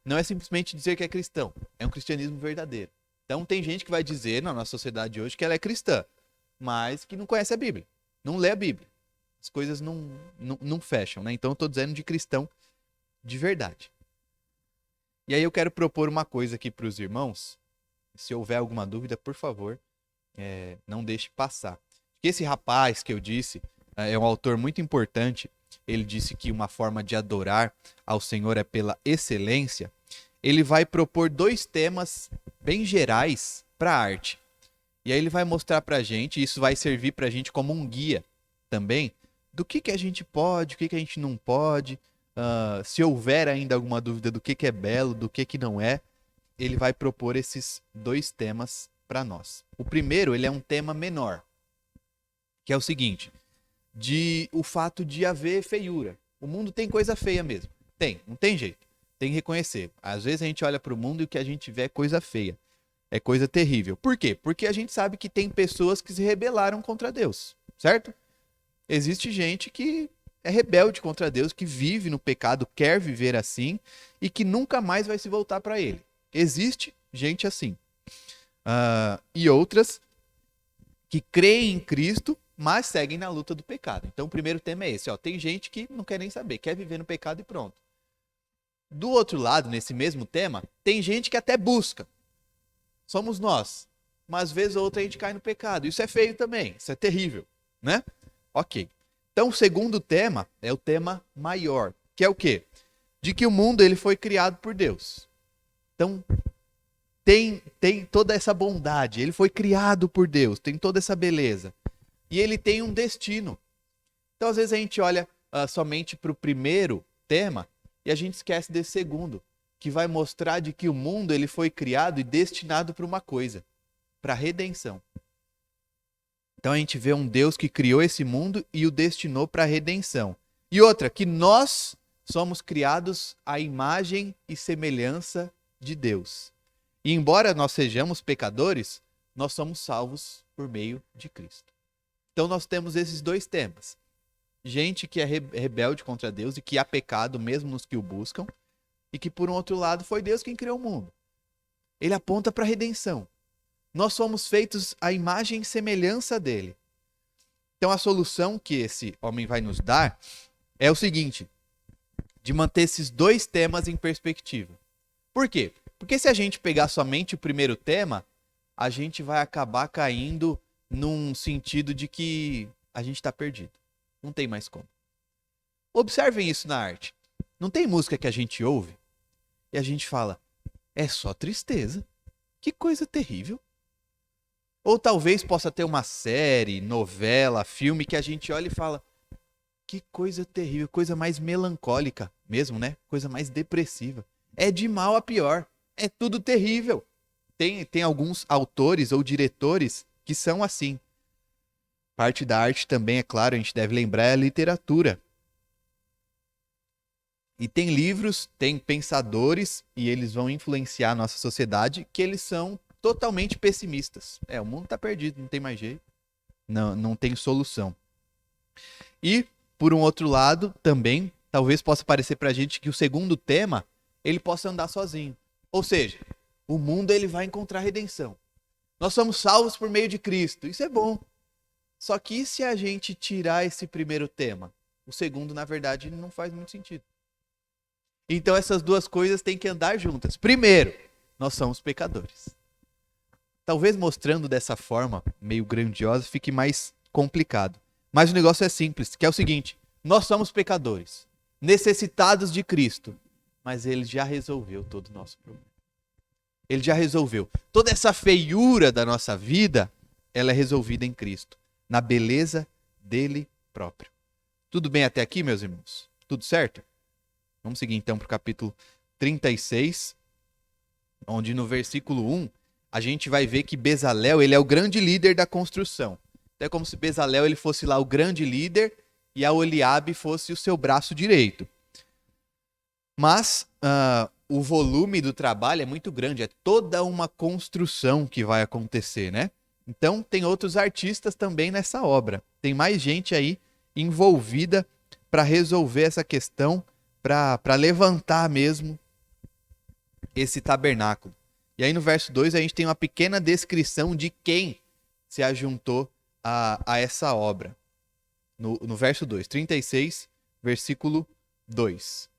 Não é simplesmente dizer que é cristão, é um cristianismo verdadeiro. Então tem gente que vai dizer na nossa sociedade hoje que ela é cristã, mas que não conhece a Bíblia, não lê a Bíblia. As coisas não fecham, né? Então eu estou dizendo de cristão de verdade. E aí eu quero propor uma coisa aqui para os irmãos. Se houver alguma dúvida, por favor, não deixe passar. Esse rapaz que eu disse é um autor muito importante. Ele disse que uma forma de adorar ao Senhor é pela excelência. Ele vai propor 2 temas bem gerais para a arte. E aí ele vai mostrar para a gente, e isso vai servir para a gente como um guia também, do que a gente pode, o que a gente não pode. Se houver ainda alguma dúvida do que é belo, do que não é, ele vai propor esses 2 temas para nós. O primeiro, ele é um tema menor, que é o seguinte, o fato de haver feiura. O mundo tem coisa feia mesmo. Não tem jeito. Tem que reconhecer. Às vezes a gente olha para o mundo e o que a gente vê é coisa feia. É coisa terrível. Por quê? Porque a gente sabe que tem pessoas que se rebelaram contra Deus, certo? Existe gente que é rebelde contra Deus, que vive no pecado, quer viver assim e que nunca mais vai se voltar para ele. Existe gente assim. E outras que creem em Cristo, mas seguem na luta do pecado. Então o primeiro tema é esse. Tem gente que não quer nem saber, quer viver no pecado e pronto. Do outro lado, nesse mesmo tema, tem gente que até busca. Somos nós. Mas vez ou outra a gente cai no pecado. Isso é feio também, isso é terrível, né? Ok. Então o segundo tema é o tema maior, que é o quê? De que o mundo ele foi criado por Deus. Então tem toda essa bondade, ele foi criado por Deus, tem toda essa beleza. E ele tem um destino. Então às vezes a gente olha somente para o primeiro tema e a gente esquece desse segundo, que vai mostrar de que o mundo ele foi criado e destinado para uma coisa, para a redenção. Então a gente vê um Deus que criou esse mundo e o destinou para a redenção. E outra, que nós somos criados à imagem e semelhança de Deus. E embora nós sejamos pecadores, nós somos salvos por meio de Cristo. Então nós temos esses dois temas. Gente que é rebelde contra Deus e que há pecado mesmo nos que o buscam, e que por um outro lado foi Deus quem criou o mundo. Ele aponta para a redenção. Nós somos feitos à imagem e semelhança dele. Então a solução que esse homem vai nos dar é o seguinte, de manter esses dois temas em perspectiva. Por quê? Porque se a gente pegar somente o primeiro tema, a gente vai acabar caindo num sentido de que a gente está perdido. Não tem mais como. Observem isso na arte. Não tem música que a gente ouve e a gente fala, é só tristeza. Que coisa terrível. Ou talvez possa ter uma série, novela, filme que a gente olha e fala, que coisa terrível, coisa mais melancólica mesmo, né? Coisa mais depressiva. É de mal a pior. É tudo terrível. Tem alguns autores ou diretores que são assim. Parte da arte também, é claro, a gente deve lembrar, é a literatura. E tem livros, tem pensadores, e eles vão influenciar a nossa sociedade, que eles são totalmente pessimistas. O mundo está perdido, não tem mais jeito. Não tem solução. E, por um outro lado, também, talvez possa parecer pra gente que o segundo tema, ele possa andar sozinho. Ou seja, o mundo ele vai encontrar redenção. Nós somos salvos por meio de Cristo. Isso é bom. Só que e se a gente tirar esse primeiro tema? O segundo, na verdade, não faz muito sentido. Então essas duas coisas têm que andar juntas. Primeiro, nós somos pecadores. Talvez mostrando dessa forma, meio grandiosa, fique mais complicado. Mas o negócio é simples, que é o seguinte, nós somos pecadores, necessitados de Cristo, mas ele já resolveu todo o nosso problema. Ele já resolveu. Toda essa feiura da nossa vida, ela é resolvida em Cristo, na beleza dele próprio. Tudo bem até aqui, meus irmãos? Tudo certo? Vamos seguir então para o capítulo 36, onde no versículo 1, a gente vai ver que Bezalel, ele é o grande líder da construção. Então é como se Bezalel ele fosse lá o grande líder e Aholiabe fosse o seu braço direito. Mas o volume do trabalho é muito grande, é toda uma construção que vai acontecer, né? Então tem outros artistas também nessa obra. Tem mais gente aí envolvida para resolver essa questão, para levantar mesmo esse tabernáculo. E aí no verso 2 a gente tem uma pequena descrição de quem se ajuntou a essa obra. No verso 2, 36, versículo 2.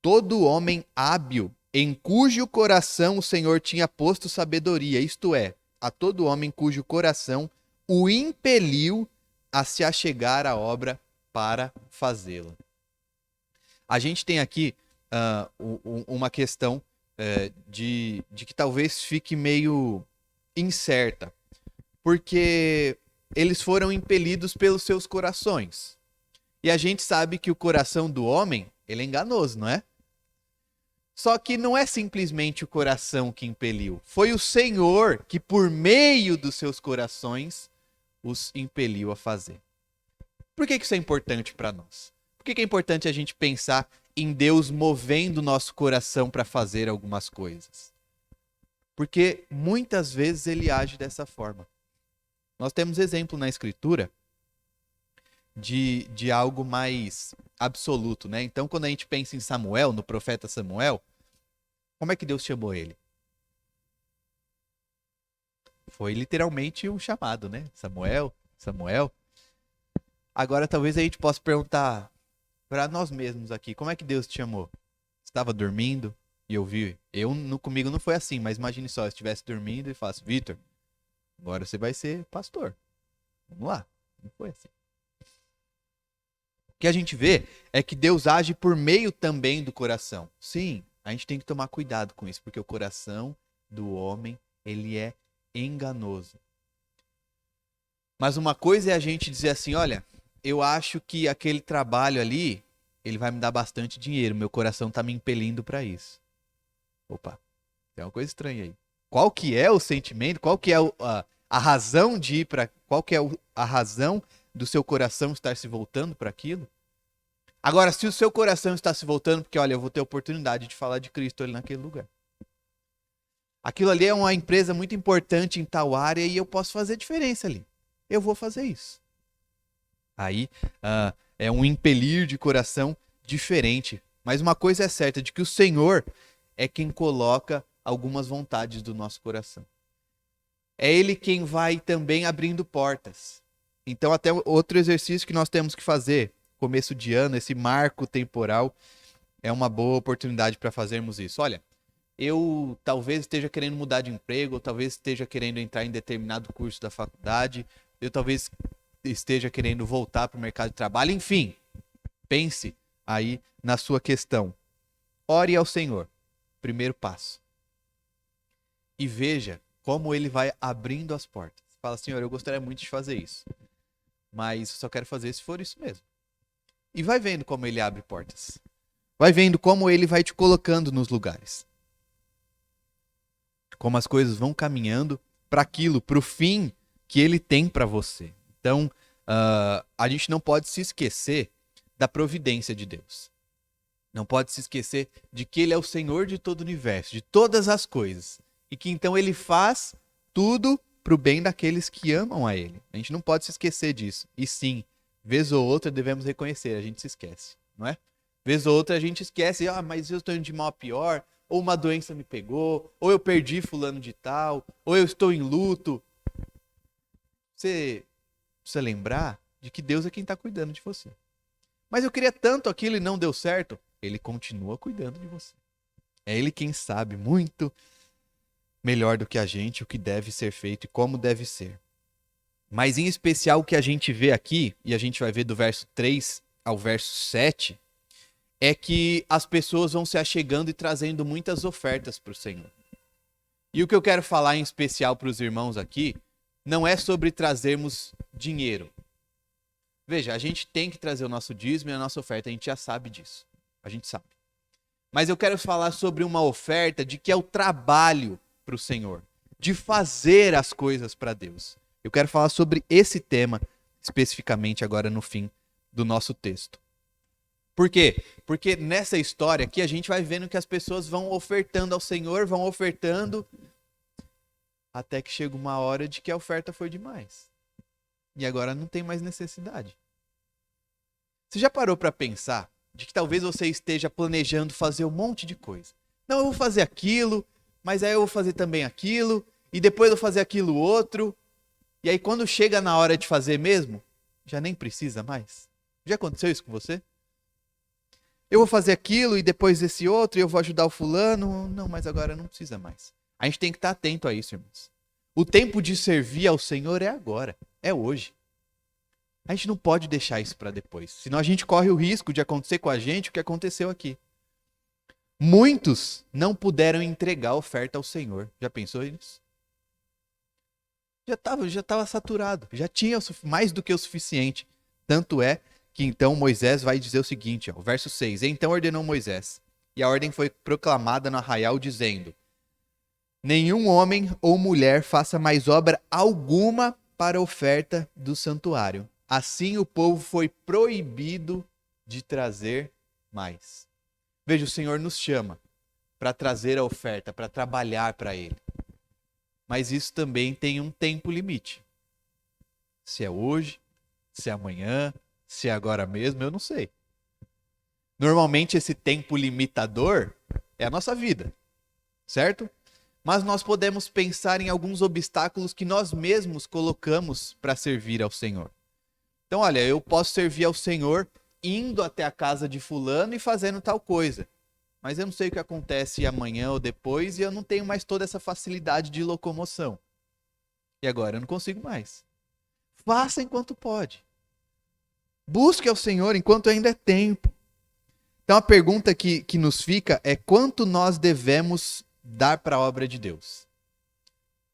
Todo homem hábil em cujo coração o Senhor tinha posto sabedoria, isto é, a todo homem cujo coração o impeliu a se achegar à obra para fazê-la. A gente tem aqui uma questão de que talvez fique meio incerta, porque eles foram impelidos pelos seus corações. E a gente sabe que o coração do homem, ele é enganoso, não é? Só que não é simplesmente o coração que impeliu. Foi o Senhor que, por meio dos seus corações, os impeliu a fazer. Por que isso é importante para nós? Por que é importante a gente pensar em Deus movendo o nosso coração para fazer algumas coisas? Porque muitas vezes ele age dessa forma. Nós temos exemplo na Escritura de algo mais absoluto, né? Então, quando a gente pensa em Samuel, no profeta Samuel, como é que Deus chamou ele? Foi literalmente um chamado, né? Samuel, Samuel. Agora, talvez a gente possa perguntar para nós mesmos aqui, como é que Deus te chamou? Estava dormindo e eu vi. Comigo não foi assim, mas imagine só, se eu estivesse dormindo e falasse, Vitor, agora você vai ser pastor. Vamos lá. Não foi assim. O que a gente vê é que Deus age por meio também do coração. Sim, a gente tem que tomar cuidado com isso, porque o coração do homem, ele é enganoso. Mas uma coisa é a gente dizer assim, olha, eu acho que aquele trabalho ali, ele vai me dar bastante dinheiro, meu coração está me impelindo para isso. Opa, tem uma coisa estranha aí. Qual que é o sentimento, qual que é a razão de ir para... Qual que é a razão do seu coração estar se voltando para aquilo? Agora, se o seu coração está se voltando porque, olha, eu vou ter oportunidade de falar de Cristo ali naquele lugar. Aquilo ali é uma empresa muito importante em tal área e eu posso fazer diferença ali. Eu vou fazer isso. Aí é um impelir de coração diferente. Mas uma coisa é certa, de que o Senhor é quem coloca algumas vontades do nosso coração. É Ele quem vai também abrindo portas. Então, até outro exercício que nós temos que fazer, começo de ano, esse marco temporal, é uma boa oportunidade para fazermos isso. Olha, eu talvez esteja querendo mudar de emprego, ou talvez esteja querendo entrar em determinado curso da faculdade, eu talvez esteja querendo voltar para o mercado de trabalho, enfim, pense aí na sua questão. Ore ao Senhor, primeiro passo. E veja como Ele vai abrindo as portas. Fala, Senhor, eu gostaria muito de fazer isso, mas eu só quero fazer se for isso mesmo. E vai vendo como Ele abre portas. Vai vendo como Ele vai te colocando nos lugares. Como as coisas vão caminhando para aquilo, para o fim que Ele tem para você. Então, a gente não pode se esquecer da providência de Deus. Não pode se esquecer de que Ele é o Senhor de todo o universo, de todas as coisas. E que então Ele faz tudo para o bem daqueles que amam a Ele. A gente não pode se esquecer disso. E sim, vez ou outra devemos reconhecer, a gente se esquece, não é? Vez ou outra a gente esquece, mas eu estou indo de mal a pior, ou uma doença me pegou, ou eu perdi fulano de tal, ou eu estou em luto. Você precisa lembrar de que Deus é quem está cuidando de você. Mas eu queria tanto aquilo e não deu certo. Ele continua cuidando de você. É Ele quem sabe muito melhor do que a gente o que deve ser feito e como deve ser. Mas em especial o que a gente vê aqui, e a gente vai ver do verso 3 ao verso 7, é que as pessoas vão se achegando e trazendo muitas ofertas para o Senhor. E o que eu quero falar em especial para os irmãos aqui, não é sobre trazermos dinheiro. Veja, a gente tem que trazer o nosso dízimo e a nossa oferta, a gente já sabe disso. A gente sabe. Mas eu quero falar sobre uma oferta de que é o trabalho para o Senhor, de fazer as coisas para Deus. Eu quero falar sobre esse tema especificamente agora no fim do nosso texto. Por quê? Porque nessa história aqui a gente vai vendo que as pessoas vão ofertando ao Senhor, vão ofertando, até que chega uma hora de que a oferta foi demais. E agora não tem mais necessidade. Você já parou para pensar de que talvez você esteja planejando fazer um monte de coisa? Não, eu vou fazer aquilo, mas aí eu vou fazer também aquilo, e depois eu vou fazer aquilo outro. E aí quando chega na hora de fazer mesmo, já nem precisa mais. Já aconteceu isso com você? Eu vou fazer aquilo e depois esse outro, e eu vou ajudar o fulano. Não, mas agora não precisa mais. A gente tem que estar atento a isso, irmãos. O tempo de servir ao Senhor é agora, é hoje. A gente não pode deixar isso para depois. Senão a gente corre o risco de acontecer com a gente o que aconteceu aqui. Muitos não puderam entregar a oferta ao Senhor. Já pensou nisso? Já estava saturado. Já tinha mais do que o suficiente. Tanto é que então Moisés vai dizer o seguinte, ó, o verso 6. Então ordenou Moisés, e a ordem foi proclamada no arraial, dizendo: nenhum homem ou mulher faça mais obra alguma para a oferta do santuário. Assim o povo foi proibido de trazer mais. Veja, o Senhor nos chama para trazer a oferta, para trabalhar para Ele. Mas isso também tem um tempo limite. Se é hoje, se é amanhã, se é agora mesmo, eu não sei. Normalmente esse tempo limitador é a nossa vida, certo? Mas nós podemos pensar em alguns obstáculos que nós mesmos colocamos para servir ao Senhor. Então, olha, eu posso servir ao Senhor indo até a casa de fulano e fazendo tal coisa. Mas eu não sei o que acontece amanhã ou depois e eu não tenho mais toda essa facilidade de locomoção. E agora eu não consigo mais. Faça enquanto pode. Busque ao Senhor enquanto ainda é tempo. Então a pergunta que nos fica é: quanto nós devemos dar para a obra de Deus?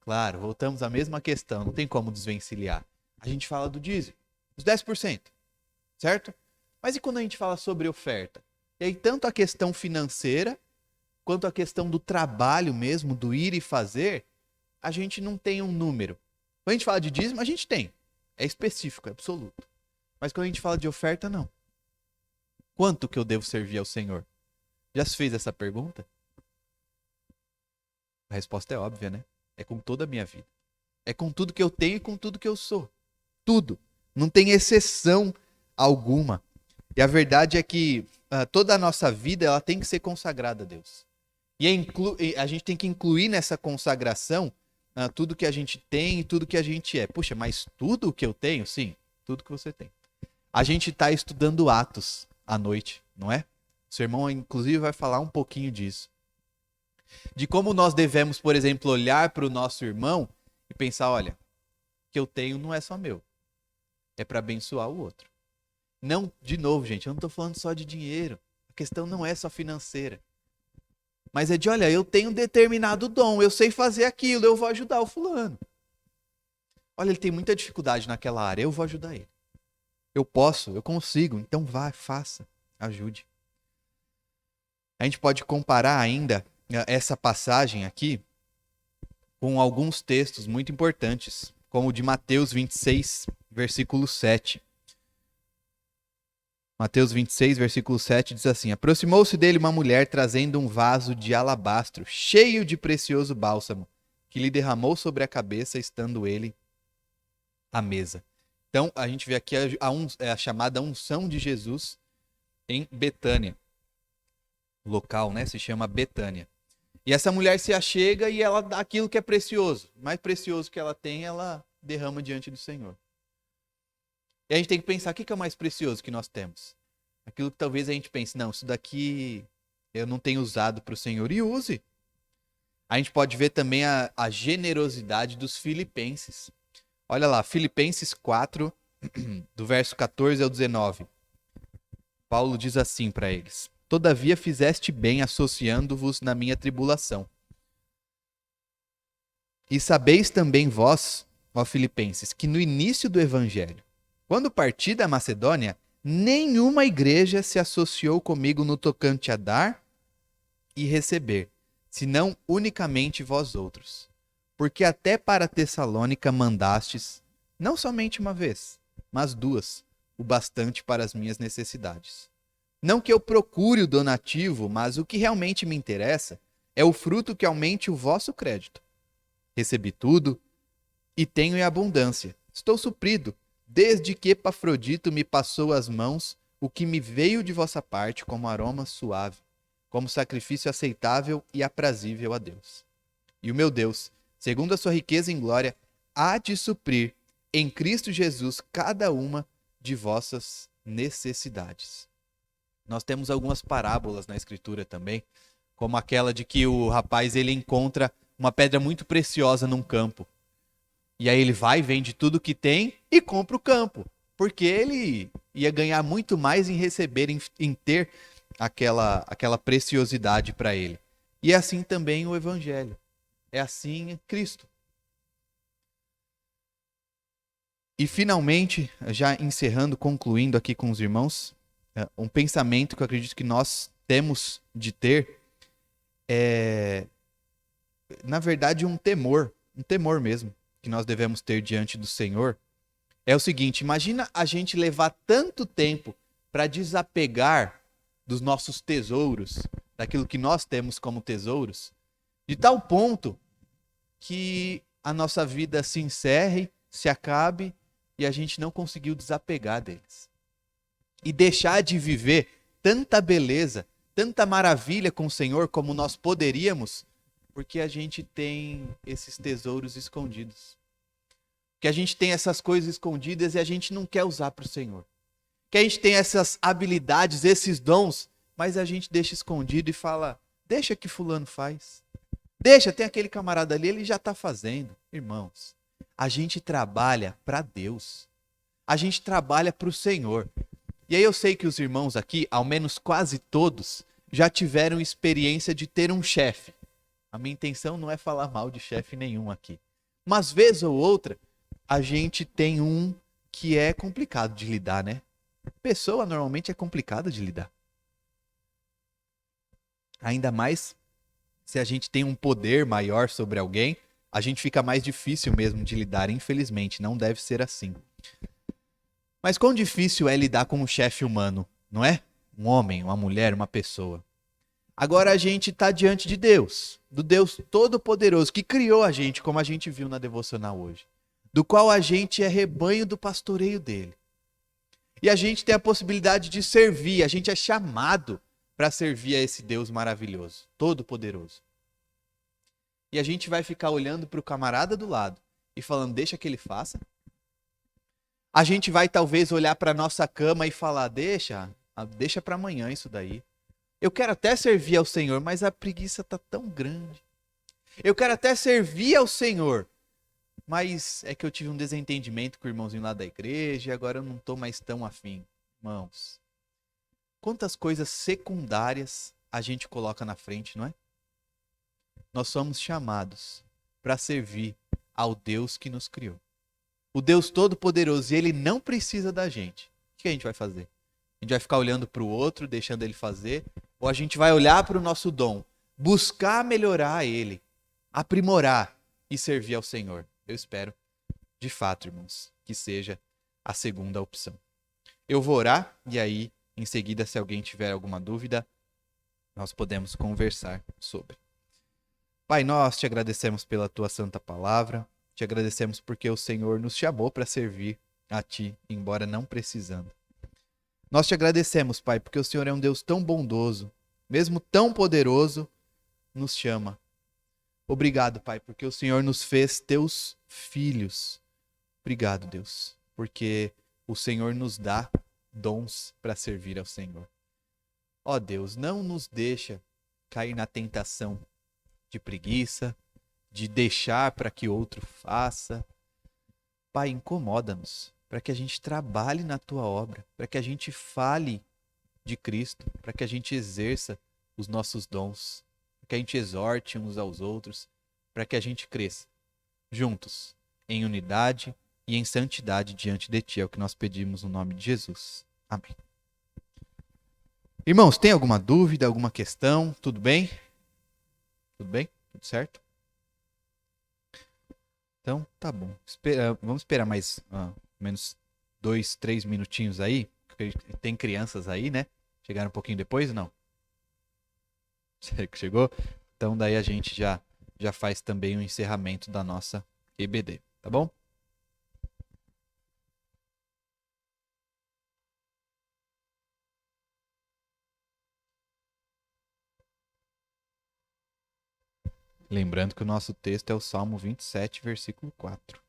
Claro, voltamos à mesma questão, não tem como desvencilhar. A gente fala do dízimo, os 10%, certo? Mas e quando a gente fala sobre oferta? E aí tanto a questão financeira, quanto a questão do trabalho mesmo, do ir e fazer, a gente não tem um número. Quando a gente fala de dízimo, a gente tem. É específico, é absoluto. Mas quando a gente fala de oferta, não. Quanto que eu devo servir ao Senhor? Já se fez essa pergunta? A resposta é óbvia, né? É com toda a minha vida. É com tudo que eu tenho e com tudo que eu sou. Tudo. Não tem exceção alguma. E a verdade é que toda a nossa vida ela tem que ser consagrada a Deus. E a gente tem que incluir nessa consagração tudo que a gente tem e tudo que a gente é. Puxa, mas tudo que eu tenho? Sim, tudo que você tem. A gente está estudando Atos à noite, não é? O sermão, inclusive, vai falar um pouquinho disso. De como nós devemos, por exemplo, olhar para o nosso irmão e pensar, olha, o que eu tenho não é só meu. É para abençoar o outro. Não, de novo, gente, eu não estou falando só de dinheiro. A questão não é só financeira. Mas é de, olha, eu tenho um determinado dom, eu sei fazer aquilo, eu vou ajudar o fulano. Olha, ele tem muita dificuldade naquela área, eu vou ajudar ele. Eu posso, eu consigo, então vá, faça, ajude. A gente pode comparar ainda essa passagem aqui com alguns textos muito importantes, como o de Mateus 26, versículo 7. Mateus 26, versículo 7 diz assim: Aproximou-se dele uma mulher trazendo um vaso de alabastro cheio de precioso bálsamo, que lhe derramou sobre a cabeça, estando ele à mesa. Então, a gente vê aqui a chamada unção de Jesus em Betânia. O local, né, se chama Betânia. E essa mulher se achega e ela dá aquilo que é precioso. O mais precioso que ela tem, ela derrama diante do Senhor. E a gente tem que pensar, o que é o mais precioso que nós temos? Aquilo que talvez a gente pense, não, isso daqui eu não tenho usado para o Senhor. E use. A gente pode ver também a generosidade dos filipenses. Olha lá, Filipenses 4, do verso 14 ao 19. Paulo diz assim para eles: Todavia fizeste bem associando-vos na minha tribulação. E sabeis também vós, ó Filipenses, que no início do evangelho, quando parti da Macedônia, nenhuma igreja se associou comigo no tocante a dar e receber, senão unicamente vós outros. Porque até para Tessalônica mandastes, não somente uma vez, mas duas, o bastante para as minhas necessidades. Não que eu procure o donativo, mas o que realmente me interessa é o fruto que aumente o vosso crédito. Recebi tudo e tenho em abundância. Estou suprido, desde que Epafrodito me passou as mãos o que me veio de vossa parte como aroma suave, como sacrifício aceitável e aprazível a Deus. E o meu Deus, segundo a sua riqueza em glória, há de suprir em Cristo Jesus cada uma de vossas necessidades. Nós temos algumas parábolas na Escritura também, como aquela de que o rapaz ele encontra uma pedra muito preciosa num campo. E aí ele vai, vende tudo que tem e compra o campo. Porque ele ia ganhar muito mais em receber, em ter aquela preciosidade para ele. E é assim também o Evangelho. É assim Cristo. E finalmente, já encerrando, concluindo aqui com os irmãos, um pensamento que eu acredito que nós temos de ter é, na verdade, um temor mesmo, que nós devemos ter diante do Senhor. É o seguinte, imagina a gente levar tanto tempo para desapegar dos nossos tesouros, daquilo que nós temos como tesouros, de tal ponto que a nossa vida se encerre, se acabe e a gente não conseguiu desapegar deles. E deixar de viver tanta beleza, tanta maravilha com o Senhor como nós poderíamos, porque a gente tem esses tesouros escondidos. Que a gente tem essas coisas escondidas e a gente não quer usar para o Senhor. Que a gente tem essas habilidades, esses dons, mas a gente deixa escondido e fala, deixa que fulano faz. Deixa, tem aquele camarada ali, ele já está fazendo. Irmãos, a gente trabalha para Deus. A gente trabalha para o Senhor. E aí eu sei que os irmãos aqui, ao menos quase todos, já tiveram experiência de ter um chefe. A minha intenção não é falar mal de chefe nenhum aqui. Mas vez ou outra, a gente tem um que é complicado de lidar, né? Pessoa normalmente é complicada de lidar. Ainda mais se a gente tem um poder maior sobre alguém, a gente fica mais difícil mesmo de lidar, infelizmente, não deve ser assim. Mas quão difícil é lidar com um chefe humano, não é? Um homem, uma mulher, uma pessoa. Agora a gente está diante de Deus, do Deus Todo-Poderoso, que criou a gente, como a gente viu na devocional hoje, do qual a gente é rebanho do pastoreio dele. E a gente tem a possibilidade de servir, a gente é chamado para servir a esse Deus maravilhoso, Todo-Poderoso. E a gente vai ficar olhando para o camarada do lado e falando, deixa que ele faça. A gente vai talvez olhar para nossa cama e falar, deixa para amanhã isso daí. Eu quero até servir ao Senhor, mas a preguiça tá tão grande. Eu quero até servir ao Senhor, mas é que eu tive um desentendimento com o irmãozinho lá da igreja e agora eu não tô mais tão afim. Irmãos, quantas coisas secundárias a gente coloca na frente, não é? Nós somos chamados para servir ao Deus que nos criou. O Deus Todo-Poderoso, e Ele não precisa da gente. O que a gente vai fazer? A gente vai ficar olhando para o outro, deixando ele fazer? Ou a gente vai olhar para o nosso dom, buscar melhorar ele, aprimorar e servir ao Senhor? Eu espero, de fato, irmãos, que seja a segunda opção. Eu vou orar e aí, em seguida, se alguém tiver alguma dúvida, nós podemos conversar sobre. Pai, nós te agradecemos pela tua santa palavra, te agradecemos porque o Senhor nos chamou para servir a ti, embora não precisando. Nós te agradecemos, Pai, porque o Senhor é um Deus tão bondoso, mesmo tão poderoso, nos chama. Obrigado, Pai, porque o Senhor nos fez teus filhos. Obrigado, Deus, porque o Senhor nos dá dons para servir ao Senhor. Ó Deus, não nos deixa cair na tentação de preguiça, de deixar para que outro faça. Pai, incomoda-nos para que a gente trabalhe na tua obra, para que a gente fale de Cristo, para que a gente exerça os nossos dons, para que a gente exorte uns aos outros, para que a gente cresça juntos, em unidade e em santidade diante de ti. É o que nós pedimos no nome de Jesus. Amém. Irmãos, tem alguma dúvida, alguma questão? Tudo bem? Tudo bem? Tudo certo? Então, tá bom. Vamos esperar mais menos 2, 3 minutinhos aí. Porque tem crianças aí, né? Chegaram um pouquinho depois, não? Chegou? Então daí a gente já faz também o encerramento da nossa EBD, tá bom? Lembrando que o nosso texto é o Salmo 27, versículo 4.